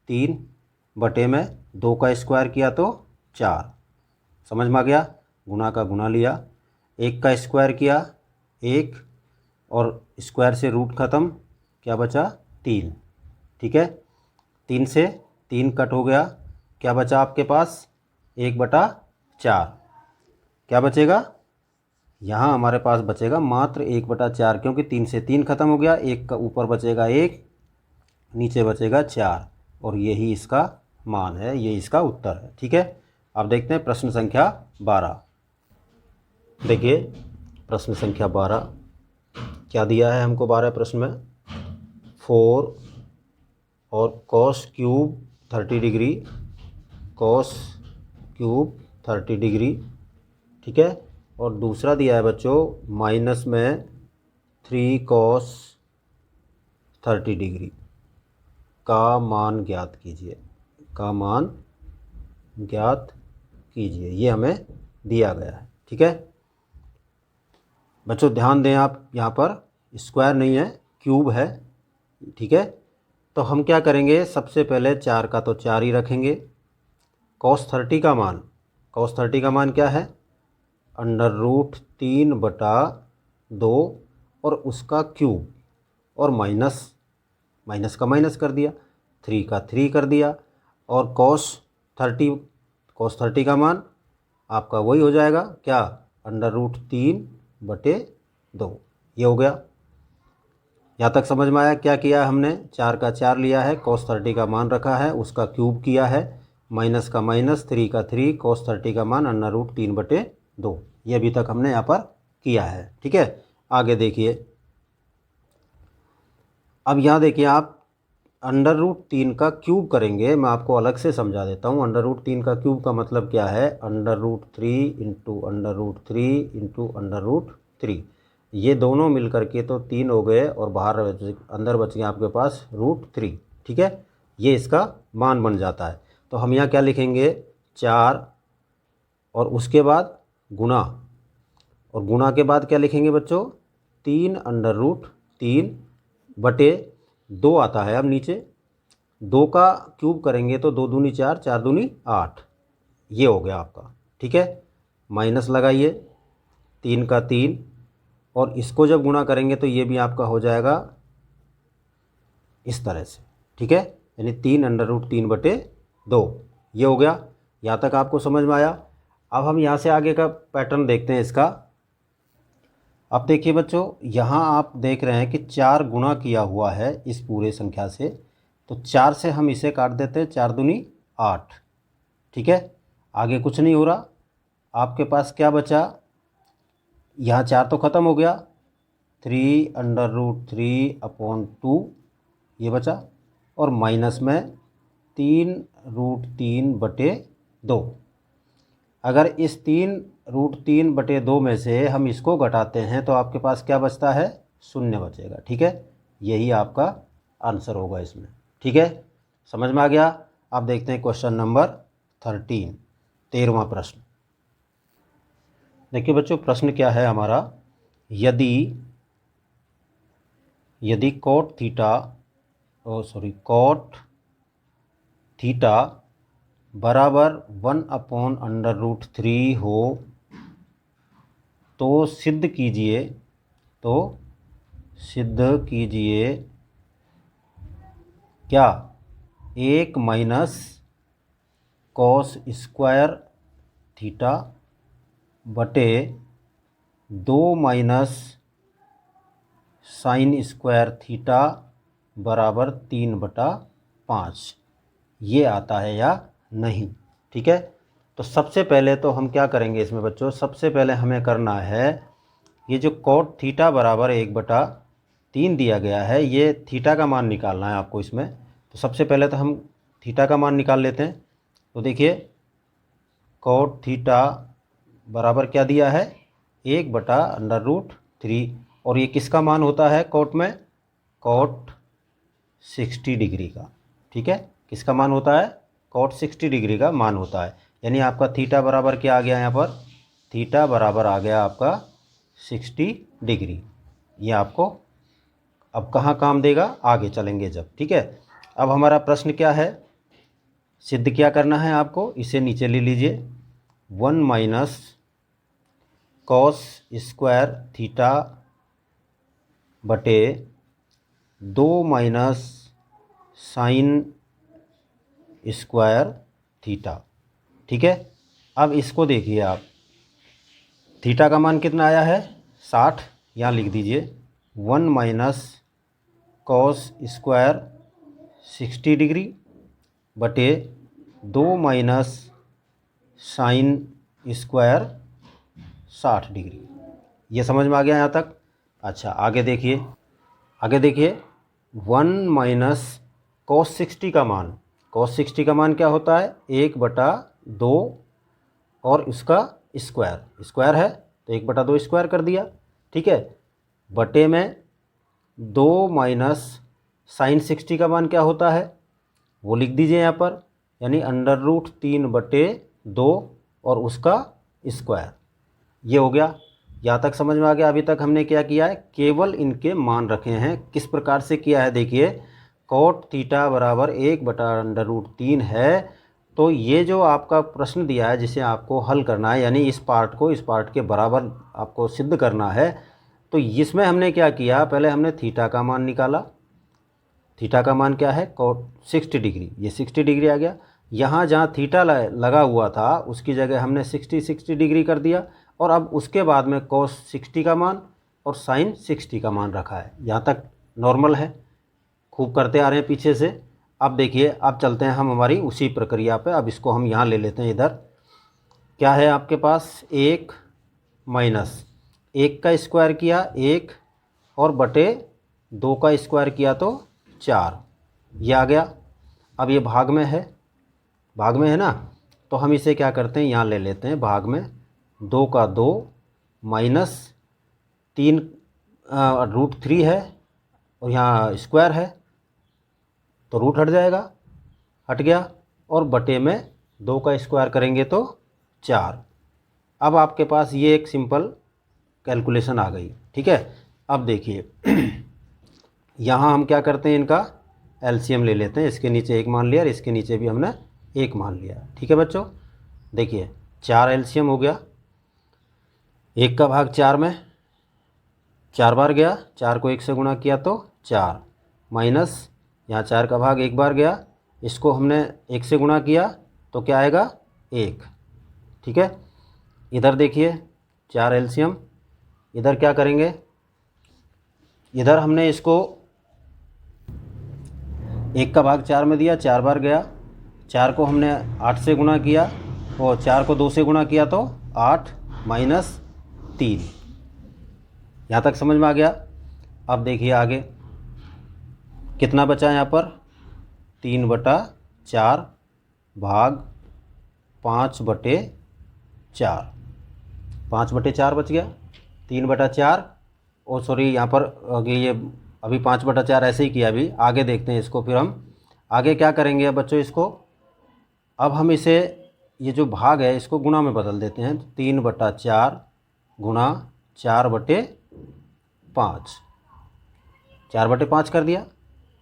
3 बटे में 2 का स्क्वायर किया तो 4, समझ में आ गया, गुना का गुना लिया, 1 का स्क्वायर किया 1, और स्क्वायर से रूट ख़त्म, क्या बचा 3, ठीक है। 3 से 3 कट हो गया, क्या बचा आपके पास 1/4, क्या बचेगा, यहाँ हमारे पास बचेगा मात्र 1/4, क्योंकि 3 से 3 खत्म हो गया, 1 का ऊपर बचेगा 1, नीचे बचेगा 4, और यही इसका मान है, ये इसका उत्तर है, ठीक है। अब देखते हैं प्रश्न संख्या 12। देखिए प्रश्न संख्या 12 क्या दिया है हमको, 12 प्रश्न में 4 और cos cube 30 degree, cos cube 30 degree, ठीक है। और दूसरा दिया है बच्चों माइनस में 3 cos 30 डिग्री का मान ज्ञात कीजिए, का मान ज्ञात कीजिए, ये हमें दिया गया है, ठीक है। बच्चों ध्यान दें आप, यहाँ पर स्क्वायर नहीं है, क्यूब है, ठीक है। तो हम क्या करेंगे, सबसे पहले 4 का तो 4 ही रखेंगे। cos 30 का मान, cos 30 का मान क्या है, √3/2 और उसका क्यूब, और माइनस का माइनस कर दिया, 3 का 3 कर दिया, और cos 30 का मान आपका वही हो जाएगा, क्या, √3/2, ये हो गया। यहाँ तक समझ में आया, क्या किया है हमने, 4 का 4 लिया है, cos 30 का मान रखा है, उसका क्यूब किया है, माइनस का माइनस, 3 का 3, cos 30 का मान √3/2, ये अभी तक हमने यहाँ पर किया है, ठीक है। आगे देखिए, अब यहाँ देखिए आप √3 का क्यूब करेंगे, मैं आपको अलग से समझा देता हूँ। √3 का क्यूब का मतलब क्या है, √3 इंटू √3 इंटू √3, ये दोनों मिल करके तो 3 हो गए, और बाहर अंदर बच गया आपके पास √3, ठीक है। ये इसका मान बन जाता है। तो हम यहाँ क्या लिखेंगे, 4 और उसके बाद गुना, और गुना के बाद क्या लिखेंगे बच्चों, 3 बटे 2 आता है। अब नीचे 2 का क्यूब करेंगे तो 2 दूनी 4, 4 दूनी 8, ये हो गया आपका, ठीक है। माइनस लगाइए, 3 का 3, और इसको जब गुणा करेंगे तो ये भी आपका हो जाएगा इस तरह से, ठीक है, यानी 3√3/2। ये हो गया, यहाँ तक आपको समझ में आया। अब हम यहाँ से आगे का पैटर्न देखते हैं इसका। अब देखिए बच्चों, यहाँ आप देख रहे हैं कि 4 गुणा किया हुआ है इस पूरे संख्या से, तो 4 से हम इसे काट देते हैं, 4 दूनी 8, ठीक है। आगे कुछ नहीं हो रहा, आपके पास क्या बचा, यहाँ 4 तो ख़त्म हो गया, 3√3/2 ये बचा, और माइनस में 3√3/2। अगर इस 3√3/2 में से हम इसको घटाते हैं तो आपके पास क्या बचता है, 0 बचेगा, ठीक है। यही आपका आंसर होगा इसमें, ठीक है। समझ में आ गया। अब देखते हैं क्वेश्चन नंबर 13वां प्रश्न। देखिए बच्चों, प्रश्न क्या है हमारा, यदि cot थीटा बराबर 1/√3 हो तो सिद्ध कीजिए क्या 1 माइनस कॉस स्क्वायर थीटा बटे 2 माइनस साइन स्क्वायर थीटा बराबर 3/5 ये आता है या नहीं, ठीक है। तो सबसे पहले तो हम क्या करेंगे इसमें बच्चों, सबसे पहले हमें करना है, ये जो cot थीटा बराबर 1/3 दिया गया है, ये थीटा का मान निकालना है आपको इसमें। तो सबसे पहले तो हम थीटा का मान निकाल लेते हैं। तो देखिए, cot थीटा बराबर क्या दिया है, 1/√3, और ये किसका मान होता है कोट में, cot 60 डिग्री का, ठीक है। किसका मान होता है, cot 60 डिग्री का मान होता है। यानी आपका थीटा बराबर क्या आ गया यहाँ पर, थीटा बराबर आ गया आपका 60 डिग्री। ये आपको अब कहाँ काम देगा, आगे चलेंगे जब, ठीक है। अब हमारा प्रश्न क्या है, सिद्ध क्या करना है आपको, इसे नीचे ले लीजिए, 1 माइनस कॉस स्क्वायर थीटा बटे 2 माइनस साइन स्क्वायर थीटा, ठीक है। अब इसको देखिए आप, थीटा का मान कितना आया है, 60, यहाँ लिख दीजिए 1 माइनस कॉस स्क्वायर 60 डिग्री बटे 2 माइनस साइन स्क्वायर 60 डिग्री। ये समझ में आ गया यहाँ तक। अच्छा, आगे देखिए 1 माइनस कॉस 60 का मान, कॉस 60 का मान क्या होता है, 1/2 और उसका स्क्वायर है तो 1/2 स्क्वायर कर दिया, ठीक है। बटे में 2 माइनस साइन 60 का मान क्या होता है, वो लिख दीजिए यहाँ पर, यानी √3/2 और उसका स्क्वायर। ये हो गया, यहाँ तक समझ में आ गया। अभी तक हमने क्या किया है, केवल इनके मान रखे हैं। किस प्रकार से किया है, देखिए, cot थीटा बराबर 1/√3 है, तो ये जो आपका प्रश्न दिया है जिसे आपको हल करना है, यानी इस पार्ट के बराबर आपको सिद्ध करना है, तो इसमें हमने क्या किया, पहले हमने थीटा का मान निकाला। थीटा का मान क्या है, cot 60 डिग्री, ये 60 डिग्री आ गया। यहाँ जहाँ थीटा लगा हुआ था उसकी जगह हमने 60 डिग्री कर दिया, और अब उसके बाद में cos 60 का मान और sin 60 का मान रखा है। यहाँ तक नॉर्मल है, खूब करते आ रहे हैं पीछे से। अब देखिए, अब चलते हैं हम हमारी उसी प्रक्रिया पे। अब इसको हम यहाँ ले लेते हैं, इधर क्या है आपके पास, 1 माइनस 1 का स्क्वायर किया 1, और बटे 2 का स्क्वायर किया तो 4, ये आ गया। अब ये भाग में है ना, तो हम इसे क्या करते हैं, यहाँ ले लेते हैं भाग में, 2 का 2 माइनस 3 √3 है, और यहाँ स्क्वायर है तो रूट हट जाएगा, हट गया, और बटे में 2 का स्क्वायर करेंगे तो 4। अब आपके पास ये एक सिंपल कैलकुलेशन आ गई, ठीक है। अब देखिए यहाँ हम क्या करते हैं, इनका एलसीएम ले लेते हैं। इसके नीचे 1 मान लिया और इसके नीचे भी हमने 1 मान लिया, ठीक है बच्चों। देखिए 4 एलसीएम हो गया, एक का भाग 4 में 4 बार गया, 4 को 1 से गुणा किया तो 4, माइनस यहाँ 4 का भाग 1 बार गया, इसको हमने 1 से गुणा किया तो क्या आएगा 1। ठीक है, इधर देखिए 4 एलसीएम, इधर क्या करेंगे, इधर हमने इसको 1 का भाग 4 में दिया, 4 बार गया, 4 को हमने 8 से गुणा किया और 4 को 2 से गुणा किया तो 8 माइनस 3। यहाँ तक समझ में आ गया। अब देखिए आगे कितना बचा यहाँ पर, 3/4 भाग 5/4, 5/4 बच गया, 3/4 और सॉरी यहाँ पर आगे ये अभी 5/4 ऐसे ही किया, अभी आगे देखते हैं इसको। फिर हम आगे क्या करेंगे बच्चों, इसको अब हम इसे ये जो भाग है इसको गुणा में बदल देते हैं। 3/4 गुणा 4/5, 4/5 कर दिया,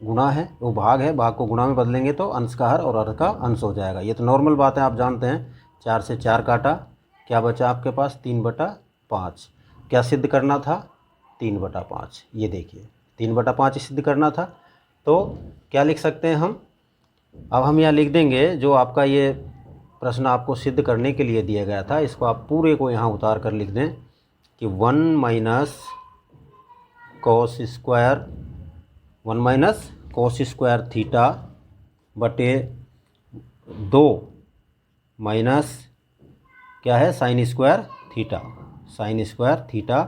गुणा है वो भाग है, भाग को गुणा में बदलेंगे तो अंश का हर और हर का अंश हो जाएगा। ये तो नॉर्मल बात है, आप जानते हैं। 4 से 4 काटा, क्या बचा आपके पास 3/5। क्या सिद्ध करना था 3/5, ये देखिए 3/5 सिद्ध करना था। तो क्या लिख सकते हैं हम, अब हम यहाँ लिख देंगे जो आपका ये प्रश्न आपको सिद्ध करने के लिए दिया गया था, इसको आप पूरे को यहाँ उतार कर लिख दें कि 1 माइनस cos स्क्वायर थीटा बटे 2 माइनस क्या है साइन स्क्वायर थीटा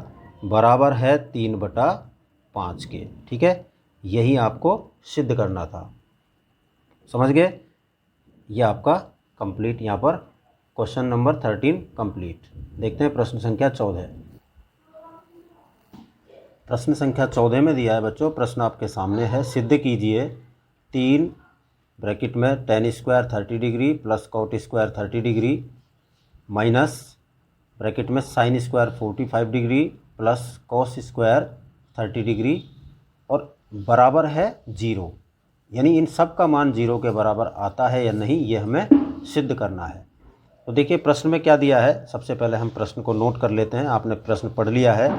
बराबर है 3/5 के। ठीक है, यही आपको सिद्ध करना था, समझ गए। ये आपका कंप्लीट यहाँ पर क्वेश्चन नंबर 13 कंप्लीट। देखते हैं प्रश्न संख्या 14। प्रश्न संख्या 14 में दिया है बच्चों, प्रश्न आपके सामने है, सिद्ध कीजिए 3 ब्रैकेट में tan square 30 degree plus cot square 30 degree minus bracket में sine square 45 degree plus cos square 30 degree और बराबर है 0, यानी इन सब का मान 0 के बराबर आता है या नहीं, ये हमें सिद्ध करना है। तो देखिए प्रश्न में क्या दिया है, सबसे पहले हम प्रश्न को नोट कर लेते हैं। आपने प्रश्न पढ़ लिया है,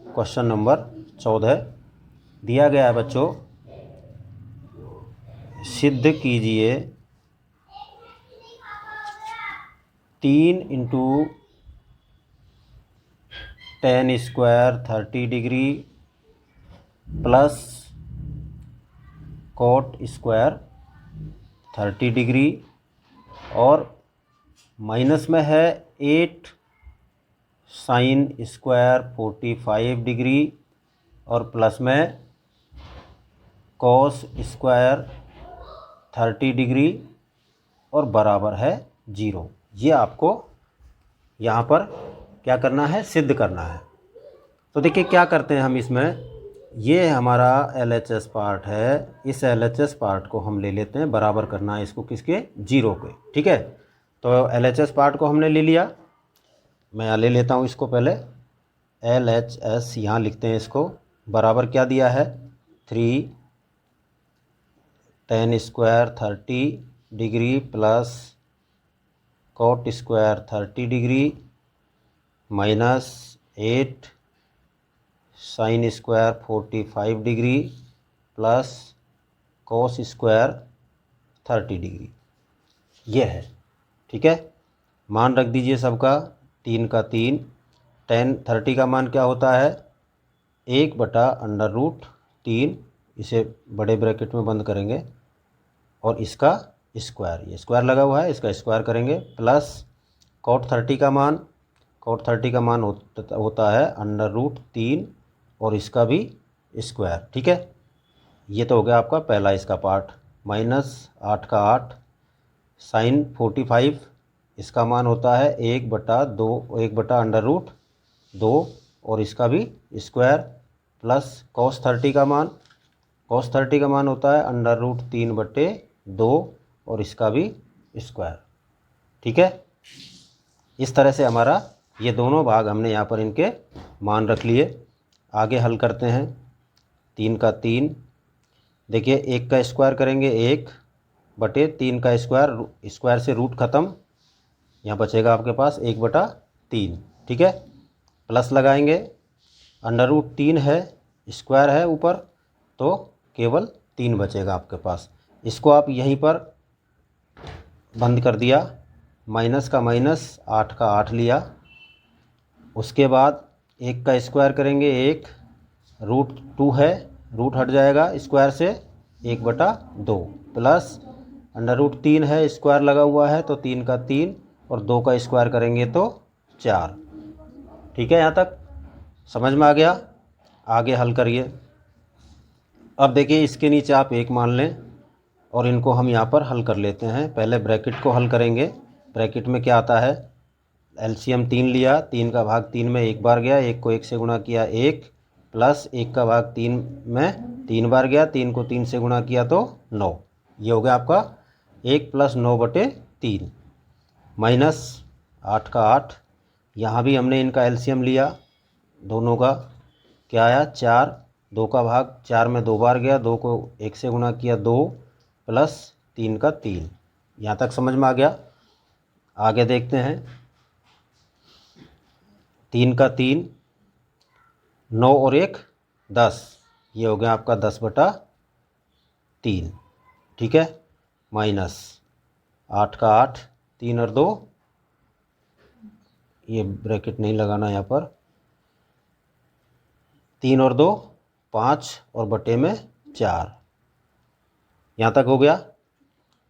क्वेश्चन नंबर 14 दिया गया है बच्चों, सिद्ध कीजिए 3 into tan square 30 degree plus cot square 30 degree और माइनस में है 8 साइन स्क्वायर 45 डिग्री और प्लस में cos स्क्वायर 30 डिग्री और बराबर है 0। ये आपको यहाँ पर क्या करना है, सिद्ध करना है। तो देखिए क्या करते हैं हम इसमें, ये हमारा LHS पार्ट है, इस LHS पार्ट को हम ले लेते हैं, बराबर करना है इसको किसके, 0 के। ठीक है, तो LHS पार्ट को हमने ले लिया, मैं यहाँ ले लेता हूँ इसको पहले, LHS यहाँ लिखते हैं इसको, बराबर क्या दिया है 3 tan square 30 degree plus cot square 30 degree minus 8 sign square 45 degree plus cos square 30 degree, ये है। ठीक है, मान रख दीजिए सबका, 3 का 3, tan 30 का मान क्या होता है 1/√3, इसे बड़े ब्रैकेट में बंद करेंगे और इसका स्क्वायर, ये स्क्वायर लगा हुआ है, इसका स्क्वायर करेंगे, प्लस cot 30 का मान, होता है √3 और इसका भी स्क्वायर। ठीक है, ये तो हो गया आपका पहला इसका पार्ट, माइनस 8 का 8 साइन 45, इसका मान होता है 1/√2 और इसका भी स्क्वायर, प्लस cos 30 का मान, होता है √3/2 और इसका भी स्क्वायर। ठीक है, इस तरह से हमारा ये दोनों भाग हमने यहाँ पर इनके मान रख लिए। आगे हल करते हैं, 3 का 3, देखिए 1 का स्क्वायर करेंगे 1/3 का स्क्वायर, स्क्वायर से रूट ख़त्म, यहाँ बचेगा आपके पास 1/3। ठीक है, प्लस लगाएंगे, अंडर रूट 3 है, स्क्वायर है ऊपर, तो केवल 3 बचेगा आपके पास। इसको आप यहीं पर बंद कर दिया, माइनस का माइनस, 8 का 8 लिया। उसके बाद 1 का स्क्वायर करेंगे, 1 रूट 2 है, रूट हट जाएगा स्क्वायर से, 1/2 प्लस अंडर रूट 3 है, स्क्वायर लगा हुआ है तो 3 का 3 और 2 का स्क्वायर करेंगे तो 4। ठीक है, यहाँ तक समझ में आ गया। आगे हल करिए। अब देखिए इसके नीचे आप 1 मान लें और इनको हम यहाँ पर हल कर लेते हैं। पहले ब्रैकेट को हल करेंगे। ब्रैकेट में क्या आता है, एलसीएम 3 लिया, 3 का भाग 3 में 1 बार गया, 1 को 1 से गुणा किया 1, प्लस 1 का भाग 3 में 3 बार गया, 3 को 3 से गुणा किया तो 9। ये हो गया आपका 1 + 9/3, माइनस 8 का 8। यहाँ भी हमने इनका एलसीएम लिया, दोनों का क्या आया 4, 2 का भाग 4 में 2 बार गया, 2 को 1 से गुणा किया 2, प्लस 3 का 3। यहाँ तक समझ में आ गया। आगे देखते हैं, 3 का 3, 9 और 1 10, ये हो गया आपका 10/3। ठीक है, माइनस 8 का 8, 3 और 2, ये ब्रैकेट नहीं लगाना यहाँ पर, 3 और 2 5 और बटे में 4। यहाँ तक हो गया।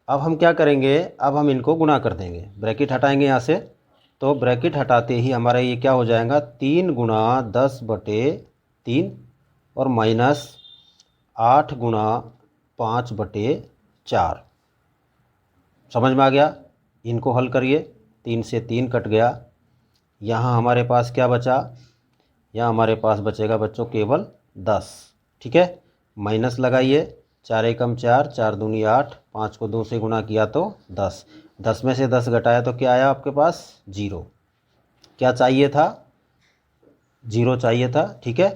अब हम क्या करेंगे, अब हम इनको गुणा कर देंगे, ब्रैकेट हटाएंगे यहाँ से, तो ब्रैकेट हटाते ही हमारा ये क्या हो जाएगा, 3 गुणा 10/3 और माइनस 8 गुणा 5/4। समझ में आ गया। इनको हल करिए, 3 से 3 कट गया। यहाँ हमारे पास क्या बचा, यहाँ हमारे पास बचेगा बच्चों केवल 10। ठीक है, माइनस लगाइए, 4 एकम 4, 4 दूनी 8, 5 को 2 से गुणा किया तो 10, 10 में से 10 घटाया तो क्या आया आपके पास 0। क्या चाहिए था, 0 चाहिए था। ठीक है,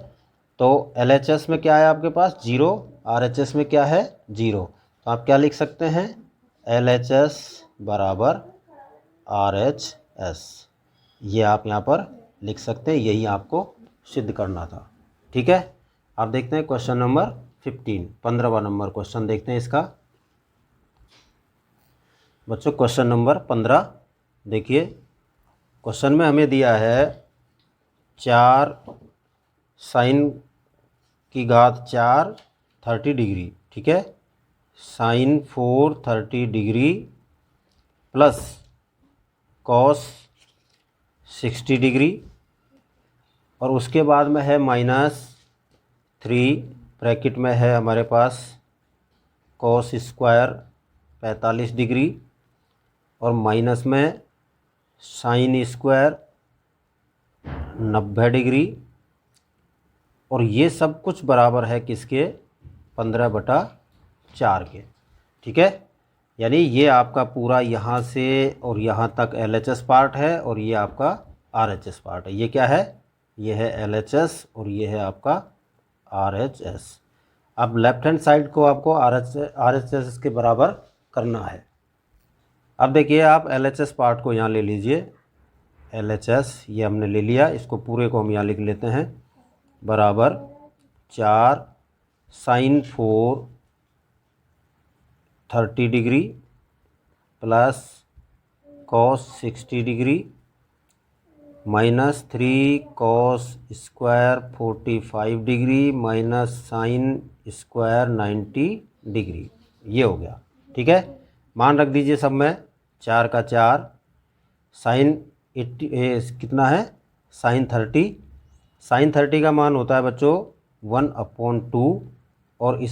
तो LHS में क्या है आपके पास 0, RHS में क्या है 0, तो आप क्या लिख सकते हैं, LHS बराबर RHS, ये आप यहाँ पर लिख सकते हैं। यही आपको सिद्ध करना था। ठीक है, आप देखते हैं क्वेश्चन नंबर 15, 15वां नंबर क्वेश्चन देखते हैं इसका। बच्चों क्वेश्चन नंबर 15 देखिए, क्वेश्चन में हमें दिया है 4 साइन की घात 4 30 डिग्री। ठीक है, sine 4 30 degree plus cos 60 degree, और उसके बाद में है -3, ब्रैकेट में है हमारे पास कॉस स्क्वायर 45 डिग्री, और माइनस में साइन स्क्वायर 90 डिग्री, और ये सब कुछ बराबर है किसके, 15/4 के। ठीक है, यानी ये आपका पूरा यहाँ से और यहाँ तक LHS पार्ट है, और ये आपका RHS पार्ट है। ये क्या है, ये है LHS और ये है आपका RHS। अब लेफ्ट हैंड साइड को आपको RHS के बराबर करना है। अब देखिए आप LHS पार्ट को यहाँ ले लीजिए, LHS ये हमने ले लिया, इसको पूरे को हम यहाँ लिख लेते हैं, बराबर 4 sine 4 30 degree plus cos 60 degree -3 cos square 45 degree minus sine square 90 degree. ये हो गया। ठीक है, मान रख दीजिए सब में, 4 का 4, साइन 80 कितना है, साइन 30, साइन 30 का मान होता है बच्चों 1/2, और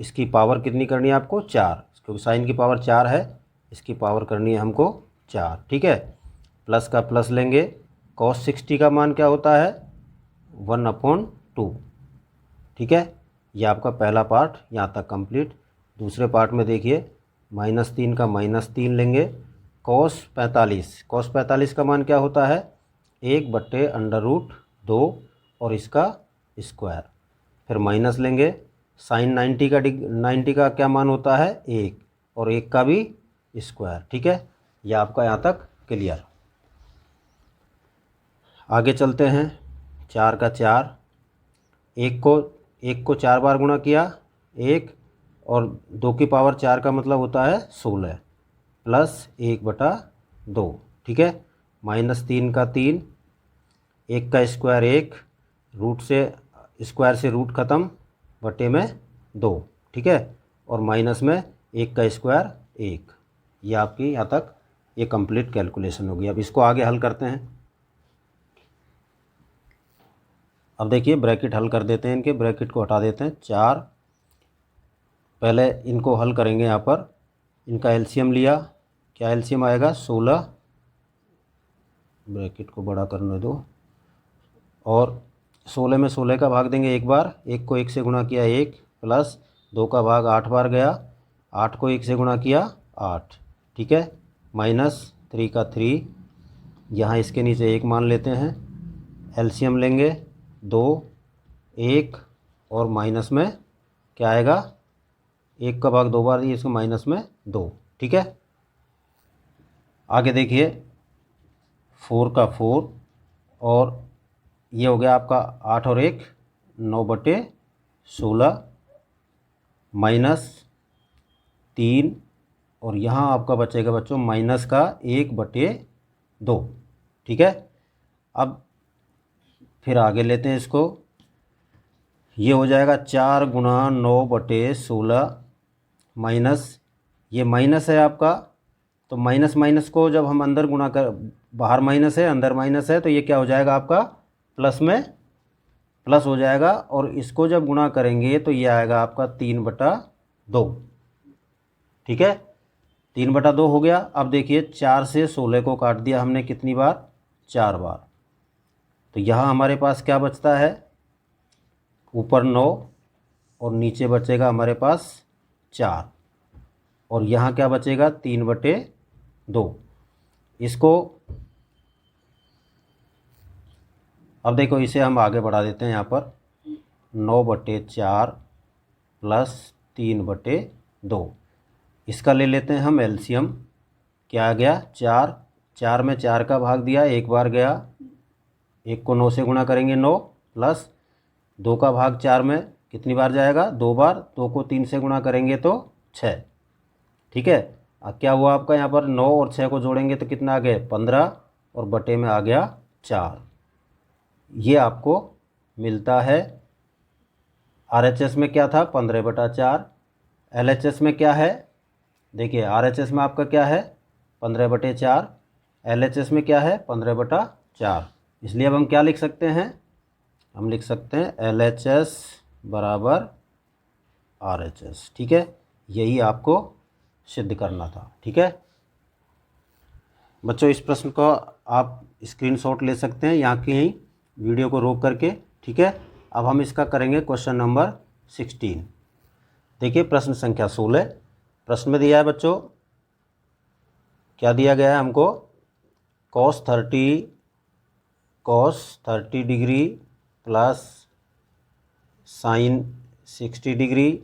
इसकी पावर कितनी करनी है आपको 4, क्योंकि साइन की पावर 4 है, इसकी पावर करनी है हमको 4। ठीक है, प्लस का प्लस लेंगे, कॉस 60 का मान क्या होता है 1/2। ठीक है, ये आपका पहला पार्ट यहाँ तक कंप्लीट। दूसरे पार्ट में देखिए, -3 का -3 लेंगे, कॉस 45 का मान क्या होता है 1/√2 और इसका स्क्वायर, फिर माइनस लेंगे, साइन 90 का क्या मान होता है 1 और 1 का भी स्क्वायर। ठीक है, यह आपका यहाँ तक क्लियर। आगे चलते हैं। 4 का 4, एक को 4 बार गुणा किया 1, और 2 की पावर 4 का मतलब होता है 16 प्लस 1/2, ठीक है। -3 का 3, 1 का स्क्वायर 1, रूट से स्क्वायर से रूट ख़त्म, बटे में 2, ठीक है। और माइनस में 1 का स्क्वायर 1। ये आपकी यहाँ तक ये कंप्लीट कैलकुलेशन होगी। अब इसको आगे हल करते हैं। अब देखिए ब्रैकेट हल कर देते हैं, इनके ब्रैकेट को हटा देते हैं। 4, पहले इनको हल करेंगे। यहाँ पर इनका एलसीएम लिया, क्या एलसीएम आएगा 16, ब्रैकेट को बड़ा करने दो, और 16 में 16 का भाग देंगे एक बार, 1 को 1 से गुणा किया 1, प्लस 2 का भाग 8 बार गया, 8 को 1 से गुणा किया 8, ठीक है। -3 का 3, यहाँ इसके नीचे 1 मान लेते हैं। एलसीएम लेंगे 2, 1, और माइनस में क्या आएगा, 1 का भाग 2 बार दिए, इसको माइनस में 2, ठीक है। आगे देखिए 4 का 4, और ये हो गया आपका 8 और 1 9/16, -3, और यहाँ आपका बचेगा बच्चों माइनस का 1/2, ठीक है। अब फिर आगे लेते हैं इसको, ये हो जाएगा 4 गुणा 9/16, माइनस, ये माइनस है आपका, तो माइनस माइनस को जब हम अंदर गुणा कर, बाहर माइनस है अंदर माइनस है, तो ये क्या हो जाएगा आपका प्लस में प्लस हो जाएगा, और इसको जब गुणा करेंगे तो ये आएगा आपका 3/2, ठीक है। 3/2 हो गया। अब देखिए 4 से 16 को काट दिया हमने कितनी बार, 4 बार, तो यहाँ हमारे पास क्या बचता है, ऊपर 9 और नीचे बचेगा हमारे पास 4, और यहाँ क्या बचेगा 3/2। इसको अब देखो इसे हम आगे बढ़ा देते हैं। यहाँ पर 9/4 प्लस 3/2, इसका ले लेते हैं हम एलसीएम। क्या आ गया 4, 4 में 4 का भाग दिया 1 बार गया, 1 को 9 से गुणा करेंगे 9, प्लस 2 का भाग 4 में कितनी बार जाएगा 2 बार, 2 को 3 से गुणा करेंगे तो 6, ठीक है। अब क्या हुआ आपका यहाँ पर 9 और 6 को जोड़ेंगे तो कितना आ गया 15, और बटे में आ गया 4। ये आपको मिलता है। आरएचएस में क्या था 15/4, एलएचएस में क्या है, देखिए आरएचएस में आपका क्या है 15/4, एलएचएस में क्या है 15/4। इसलिए अब हम क्या लिख सकते हैं, हम लिख सकते हैं एलएचएस बराबर आरएचएस, ठीक है। यही आपको सिद्ध करना था, ठीक है बच्चों। इस प्रश्न को आप स्क्रीनशॉट ले सकते हैं यहाँ की यहीं वीडियो को रोक करके, ठीक है। अब हम इसका करेंगे क्वेश्चन नंबर 16। देखिए प्रश्न संख्या 16, प्रश्न में दिया है बच्चों, क्या दिया गया है हमको, cos 30 degree plus sin 60 degree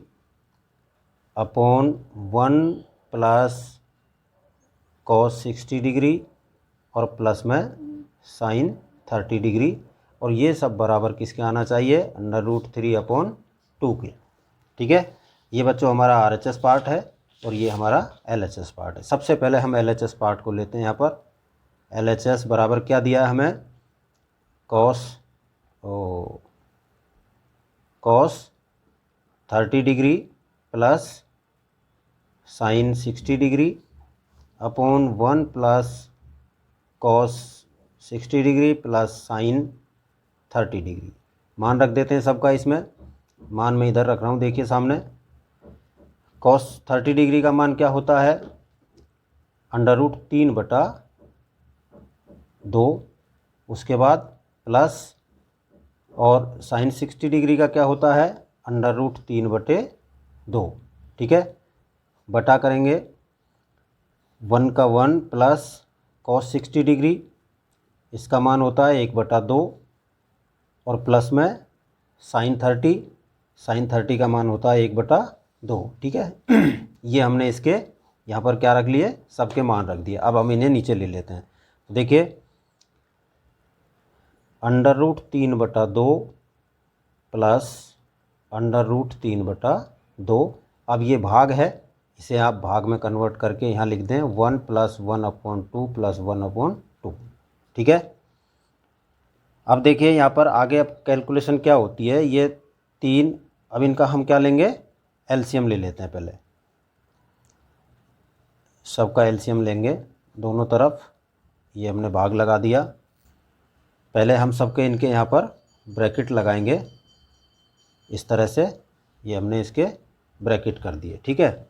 upon 1 plus cos 60 degree और प्लस में sin 30 डिग्री, और ये सब बराबर किसके आना चाहिए, √3/2 के, ठीक है। ये बच्चों हमारा आरएचएस पार्ट है और ये हमारा एलएचएस पार्ट है। सबसे पहले हम एलएचएस पार्ट को लेते हैं। यहाँ पर एलएचएस बराबर क्या दिया है हमें, cos 30 degree plus sin 60 degree upon 1 plus cos 60 degree plus sin 30 degree. मान रख देते हैं सबका, इसमें मान मैं इधर रख रहा हूँ, देखिए सामने। cos 30 डिग्री का मान क्या होता है, √3/2, उसके बाद प्लस, और sin 60 डिग्री का क्या होता है, √3/2, ठीक है। बटा करेंगे 1 का 1 प्लस cos 60 डिग्री, इसका मान होता है 1/2, और प्लस में sin 30 का मान होता है 1/2, ठीक है। ये हमने इसके यहाँ पर क्या रख लिए, सबके मान रख दिए। अब हम इन्हें नीचे ले लेते हैं। देखिए under root 3/2 plus under root 3/2। अब ये भाग है, इसे आप भाग में कन्वर्ट करके यहाँ लिख दें 1 + 1/2 + 1/2। ठीक है। अब देखिए यहाँ पर आगे अब कैलकुलेशन क्या होती है, ये 3, अब इनका हम क्या लेंगे, एलसीएम ले लेते हैं। पहले सबका एलसीएम लेंगे दोनों तरफ, ये हमने भाग लगा दिया। पहले हम सबके इनके यहाँ पर ब्रैकेट लगाएंगे इस तरह से, ये हमने इसके ब्रैकेट कर दिए। ठीक है।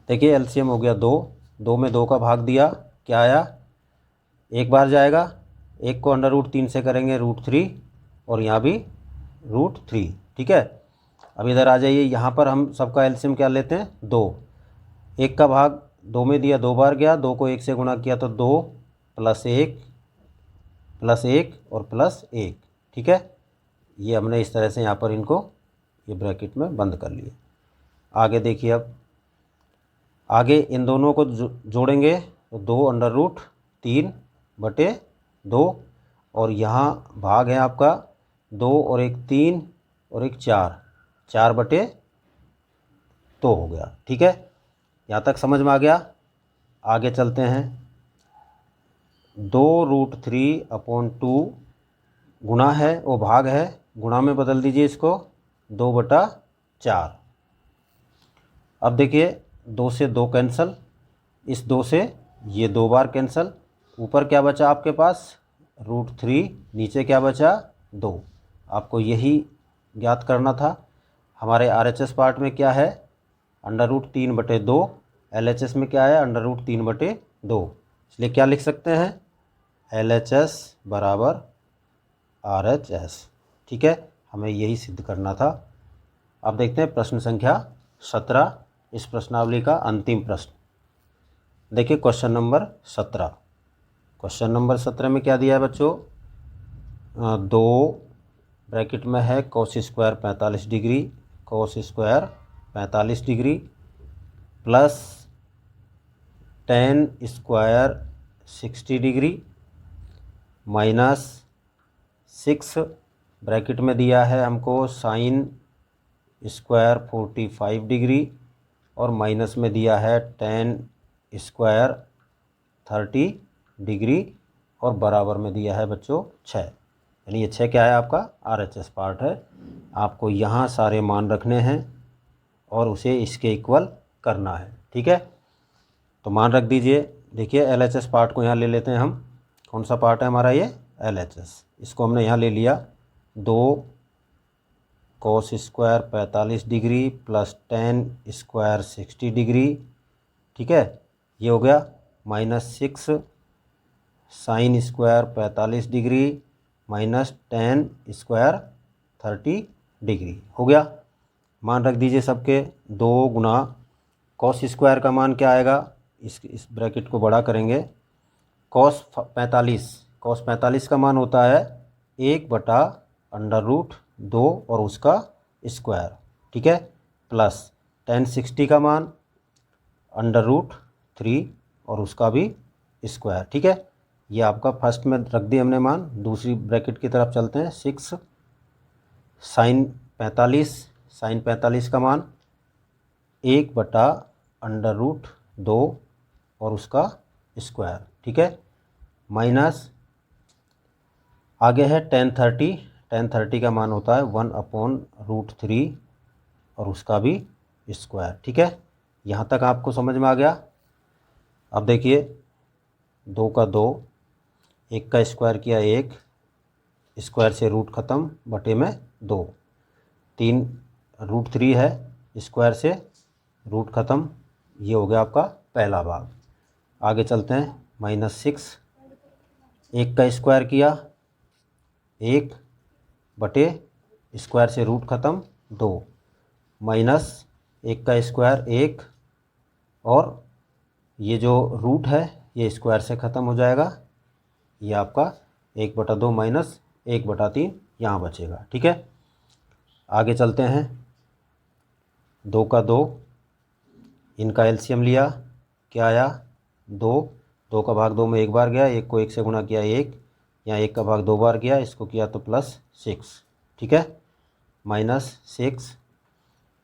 देखिए एलसीएम हो गया 2, 2 में 2 का भाग दिया, क्या आया, एक बार जाएगा, एक को अंडर रूट 3 से करेंगे √3 और यहाँ भी √3। ठीक है। अब इधर आ जाइए, यहाँ पर हम सबका एलसीएम क्या लेते हैं, 2, एक का भाग 2 में दिया, 2 बार गया, 2 को 1 से गुणा किया तो 2 + 1 + 1 और +1। ठीक है। ये हमने इस तरह से यहाँ पर इनको ये ब्रैकेट में बंद कर लिए। आगे देखिए, अब आगे इन दोनों को जोड़ेंगे तो 2√3/2 और यहाँ भाग है आपका 2 और 1 3 और 1 4, 4/2 हो गया। ठीक है। यहाँ तक समझ में आ गया। आगे चलते हैं, 2√3/2 गुणा है, वो भाग है, गुणा में बदल दीजिए इसको 2/4। अब देखिए 2 से 2 कैंसल, इस 2 से ये 2 बार कैंसल, ऊपर क्या बचा आपके पास √3, नीचे क्या बचा 2। आपको यही ज्ञात करना था। हमारे आरएचएस पार्ट में क्या है, अंडर रूट 3/2, एलएचएस में क्या है, अंडर रूट 3/2। इसलिए क्या लिख सकते हैं, एलएचएस बराबर आरएचएस। ठीक है, हमें यही सिद्ध करना था। अब देखते हैं प्रश्न संख्या 17, इस प्रश्नावली का अंतिम प्रश्न। देखिए क्वेश्चन नंबर 17। क्वेश्चन नंबर 17 में क्या दिया है बच्चों, 2 ब्रैकेट में है cos² 45 degree, cos² 45 degree plus tan² 60 degree minus 6 bracket में दिया है हमको sin² 45 डिग्री और माइनस में दिया है tan² 30 डिग्री और बराबर में दिया है बच्चों 6। यानी ये 6 क्या है, आपका आरएचएस पार्ट है। आपको यहाँ सारे मान रखने हैं और उसे इसके इक्वल करना है। ठीक है, तो मान रख दीजिए। देखिए एलएचएस पार्ट को यहाँ ले लेते हैं हम, कौन सा पार्ट है हमारा ये, एलएचएस। इसको हमने यहाँ ले लिया, 2 cos² 45 degree plus tan² 60 degree. ठीक है, ये हो गया, minus 6 sin² 45 degree minus tan² 30 degree हो गया। मान रख दीजिए सबके, 2 गुना cos² का मान क्या आएगा, इस ब्रैकेट को बड़ा करेंगे, cos 45 का मान होता है 1/√2 और उसका स्क्वायर। ठीक है, प्लस tan 60 का मान अंडर√3 और उसका भी स्क्वायर। ठीक है, ये आपका फर्स्ट में रख दिए हमने मान। दूसरी ब्रैकेट की तरफ चलते हैं, 6 sin 45 का मान 1/√2 और उसका स्क्वायर। ठीक है, माइनस आगे है tan 30 का मान होता है 1/√3 और उसका भी स्क्वायर। ठीक है, यहाँ तक आपको समझ में आ गया। अब देखिए 2 का 2, 1 का स्क्वायर किया 1, स्क्वायर से रूट ख़त्म, बटे में 2, 3 √3 है, स्क्वायर से रूट ख़त्म, ये हो गया आपका पहला भाग। आगे चलते हैं, -6, 1 का स्क्वायर किया 1 बटे स्क्वायर से रूट ख़त्म 2, माइनस 1 का स्क्वायर 1 और ये जो रूट है ये स्क्वायर से ख़त्म हो जाएगा, ये आपका 1/2 माइनस 1/3 यहाँ बचेगा। ठीक है, आगे चलते हैं, 2 का 2, इनका एलसीएम लिया, क्या आया 2, 2 का भाग 2 में एक बार गया, 1 को 1 से गुणा किया 1, यहाँ 1 का भाग 2 बार किया, इसको किया तो +6, ठीक है, -6।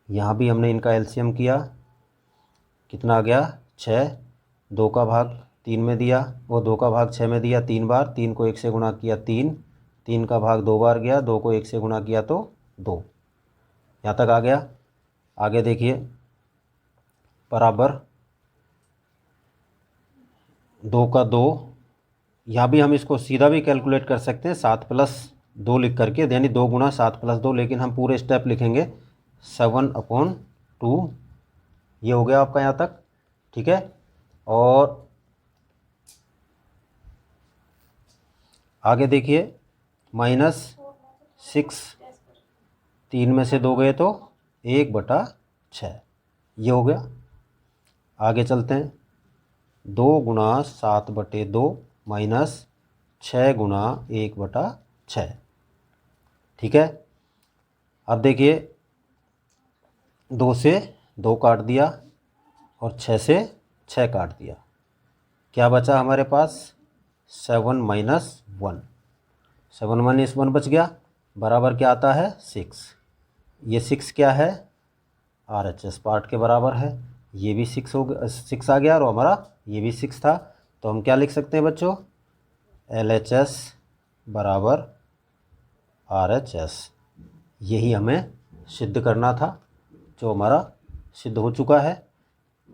यहाँ भी हमने इनका एलसीएम किया, कितना आ गया 6। 2 का भाग 3 में दिया, वो 2 का भाग 6 में दिया 3 बार, 3 को 1 से गुणा किया 3, 3 का भाग 2 बार गया, 2 को 1 से गुणा किया तो 2। यहाँ तक आ गया। आगे देखिए, बराबर 2 का 2, यहाँ भी हम इसको सीधा भी कैलकुलेट कर सकते हैं 7 + 2 लिख करके, यानी 2 गुणा 7 + 2, लेकिन हम पूरे स्टेप लिखेंगे 7/2। ये हो गया आपका यहाँ तक, ठीक है। और आगे देखिए, -6, 3 में से 2 गए तो 1/6, ये हो गया। आगे चलते हैं, 2 गुणा 7/2 -6 गुणा 1/6, ठीक है। अब देखिए, 2 से 2 काट दिया और 6 से 6 काट दिया, क्या बचा हमारे पास 7 - 1, 7 - 1 बच गया, बराबर क्या आता है 6। ये 6 क्या है, RHS पार्ट के बराबर है। ये भी 6 हो गया, 6 आ गया, और हमारा ये भी 6 था। तो हम क्या लिख सकते हैं बच्चों, LHS बराबर RHS। यही हमें सिद्ध करना था, जो हमारा सिद्ध हो चुका है।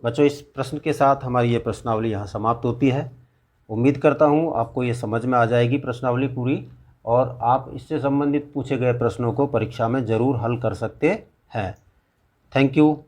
बच्चों, इस प्रश्न के साथ हमारी ये प्रश्नावली यहाँ समाप्त होती है। उम्मीद करता हूँ आपको ये समझ में आ जाएगी प्रश्नावली पूरी, और आप इससे संबंधित पूछे गए प्रश्नों को परीक्षा में ज़रूर हल कर सकते हैं। Thank you.